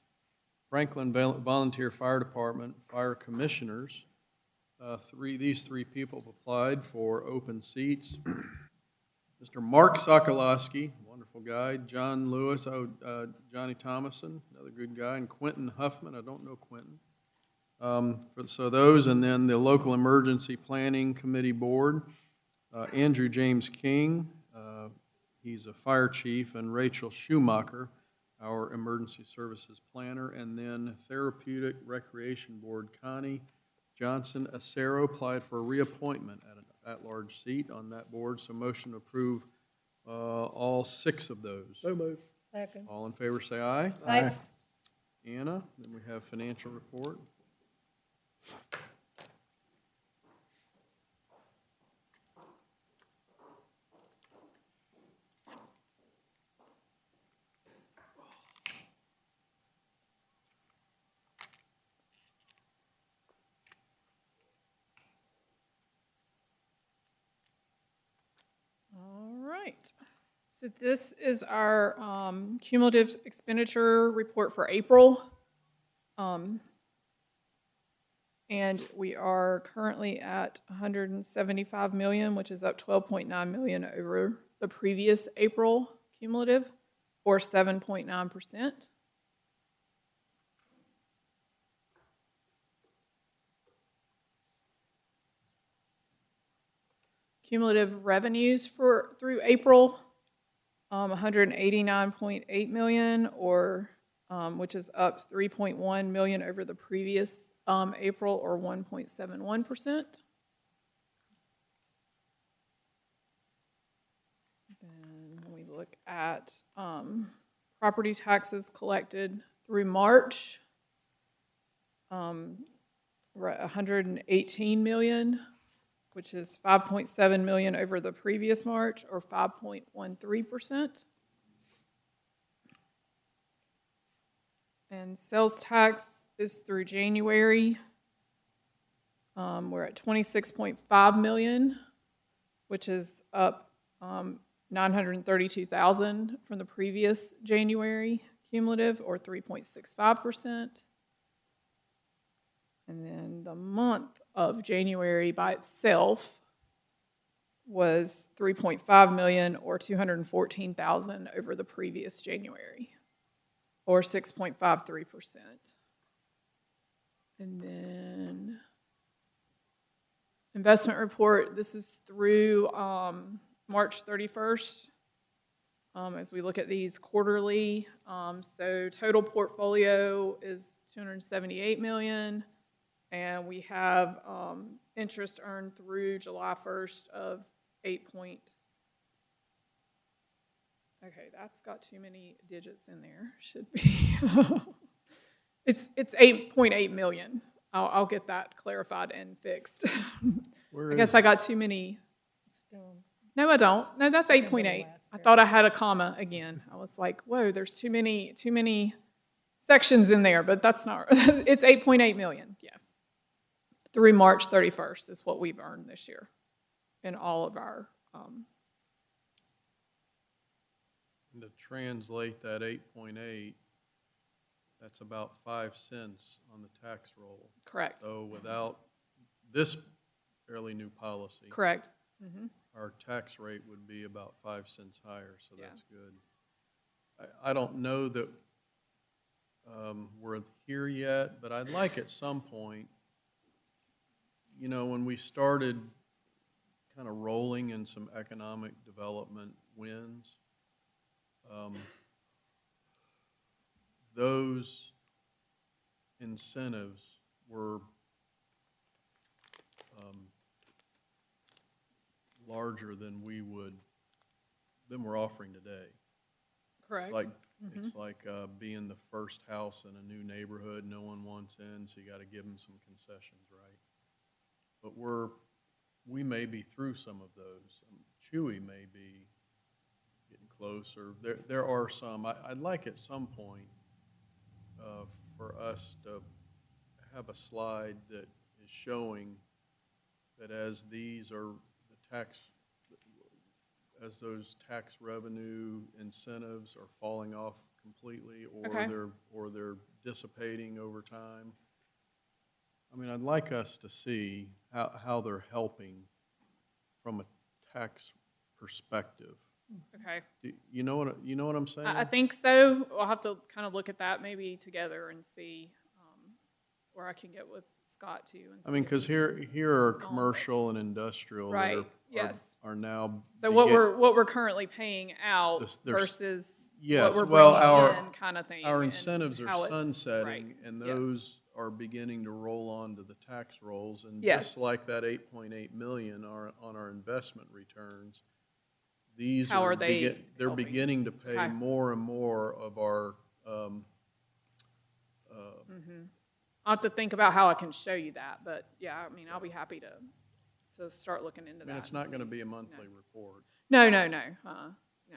Franklin Volunteer Fire Department Fire Commissioners. These three people have applied for open seats. Mr. Mark Sokolowski, wonderful wonderful guy. John Lewis, Johnny Thomason, another good guy, and Quentin Huffman. I don't know Quentin. So those, and then the Local Emergency Planning Committee Board, Andrew James King, he's a fire chief, and Rachel Schumacher, our emergency services planner, and then Therapeutic Recreation Board, Connie Johnson Acero applied for a reappointment at an at-large seat on that board, so motion to approve all 6 of those.
So moved.
Second.
All in favor, say aye.
Aye.
Anna, then we have financial report.
All right. So this is our cumulative expenditure report for April. And we are currently at 175 million, which is up 12.9 million over the previous April cumulative, or 7.9%. Cumulative revenues through April, 189.8 million, or which is up 3.1 million over the previous April, or 1.71%. Then when we look at property taxes collected through March, we're at 118 million, which is 5.7 million over the previous March, or 5.13%. And sales tax is through January. We're at 26.5 million, which is up 932,000 from the previous January cumulative, or 3.65%. And then the month of January by itself was 3.5 million, or 214,000 over the previous January, or 6.53%. And then investment report, this is through March 31st. As we look at these quarterly, so total portfolio is 278 million. And we have interest earned through July 1st of 8 point. Okay, that's got too many digits in there. Should be. It's 8.8 million. I'll get that clarified and fixed. I guess I got too many. No, I don't. No, that's 8.8. I thought I had a comma again. I was like, whoa, there's too many sections in there, but that's not. It's 8.8 million. Yes. Through March 31st is what we've earned this year in all of our.
And to translate that 8.8, that's about 5 cents on the tax roll.
Correct.
So without this fairly new policy.
Correct. Mm-hmm.
Our tax rate would be about 5 cents higher, so that's good. I don't know that we're here yet, but I'd like at some point, you know, when we started kind of rolling in some economic development wins, those incentives were larger than we're offering today.
Correct.
It's like being the first house in a new neighborhood no one wants in, so you got to give them some concessions, right? But we may be through some of those. Chewy may be getting closer. There are some. I'd like at some point for us to have a slide that is showing that as these are as those tax revenue incentives are falling off completely, or they're dissipating over time. I mean, I'd like us to see how they're helping from a tax perspective.
Okay.
You know what I'm saying?
I think so. I'll have to kind of look at that maybe together and see where I can get with Scott too. And
I mean,
see if
because
we can
here are
install them.
commercial and industrial that
Right, yes.
are now.
So what we're currently paying out
There's-
versus
Yes,
what we're
well,
bringing in kind of thing.
our
and
incentives are
how it's-
sunsetting,
right,
and
yes.
those are beginning to roll onto the tax rolls. And
Yes.
just like that 8.8 million on our investment returns, these
How
are
are they
they're
helping?
beginning to pay
Okay.
more and more of our,
I'll have to think about how I can show you that, but yeah, I mean, I'll be happy to start looking into
I
that.
mean, it's
and
not going to
see.
be a monthly report.
No.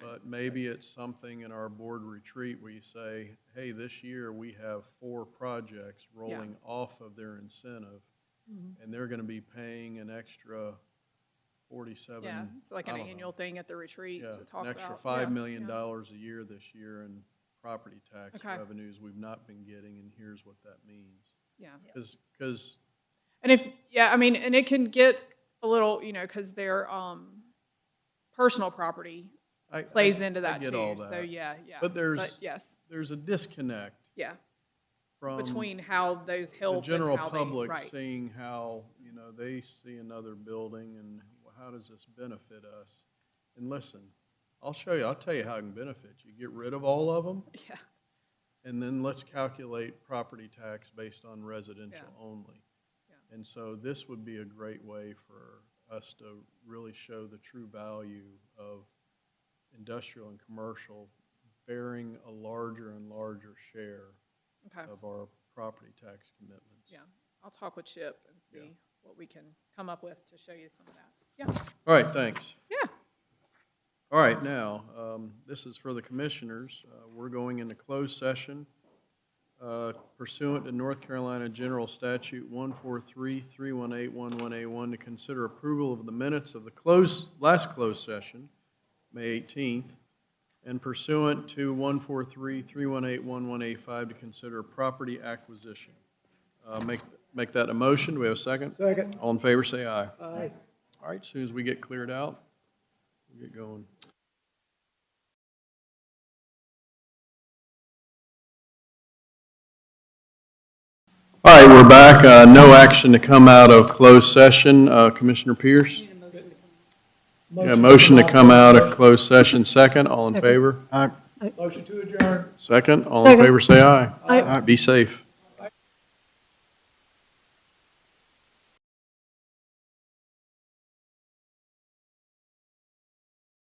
But maybe it's something in our board retreat where you say, hey, this year we have 4 projects rolling off of their incentive, and they're going to be paying an extra 47.
Yeah, it's like an
I don't
annual thing at the retreat
know,
to talk
an
about.
extra $5
Yeah,
million
yeah.
a year this year in property tax
Okay.
revenues we've not been getting, and here's what that means.
Yeah.
Because
And I mean, and it can get a little, because their personal property plays into that
get
too.
all
So
that.
yeah.
But
yes,
there's a disconnect
yeah,
from
between how those help
the general
and how
public
right.
seeing how, they see another building and how does this benefit us? And listen, I'll tell you how it can benefit you. Get rid of all of them,
Yeah.
and then let's calculate property tax based on residential
Yeah.
only.
Yeah.
And so this would be a great way for us to really show the true value of industrial and commercial bearing a larger and larger share
Okay.
of our property tax commitments.
Yeah, I'll talk with Chip and see what we can come up with to show you some of that. Yeah.
All right, thanks.
Yeah.
All right, now, this is for the commissioners. We're going into closed session pursuant to North Carolina General Statute 143-318-11A1 to consider approval of the minutes of the last closed session, May 18th, and pursuant to 143-318-11A5 to consider property acquisition. Make that a motion. Do we have a second?
Second.
All in favor, say aye.
Aye.
All right, as soon as we get cleared out, we'll get going. All right, we're back. No action to come out of closed session. Commissioner Pierce? Yeah, motion to come out of closed session. Second, all in favor?
Motion to adjourn.
Second, all in favor, say aye.
Aye.
Be safe.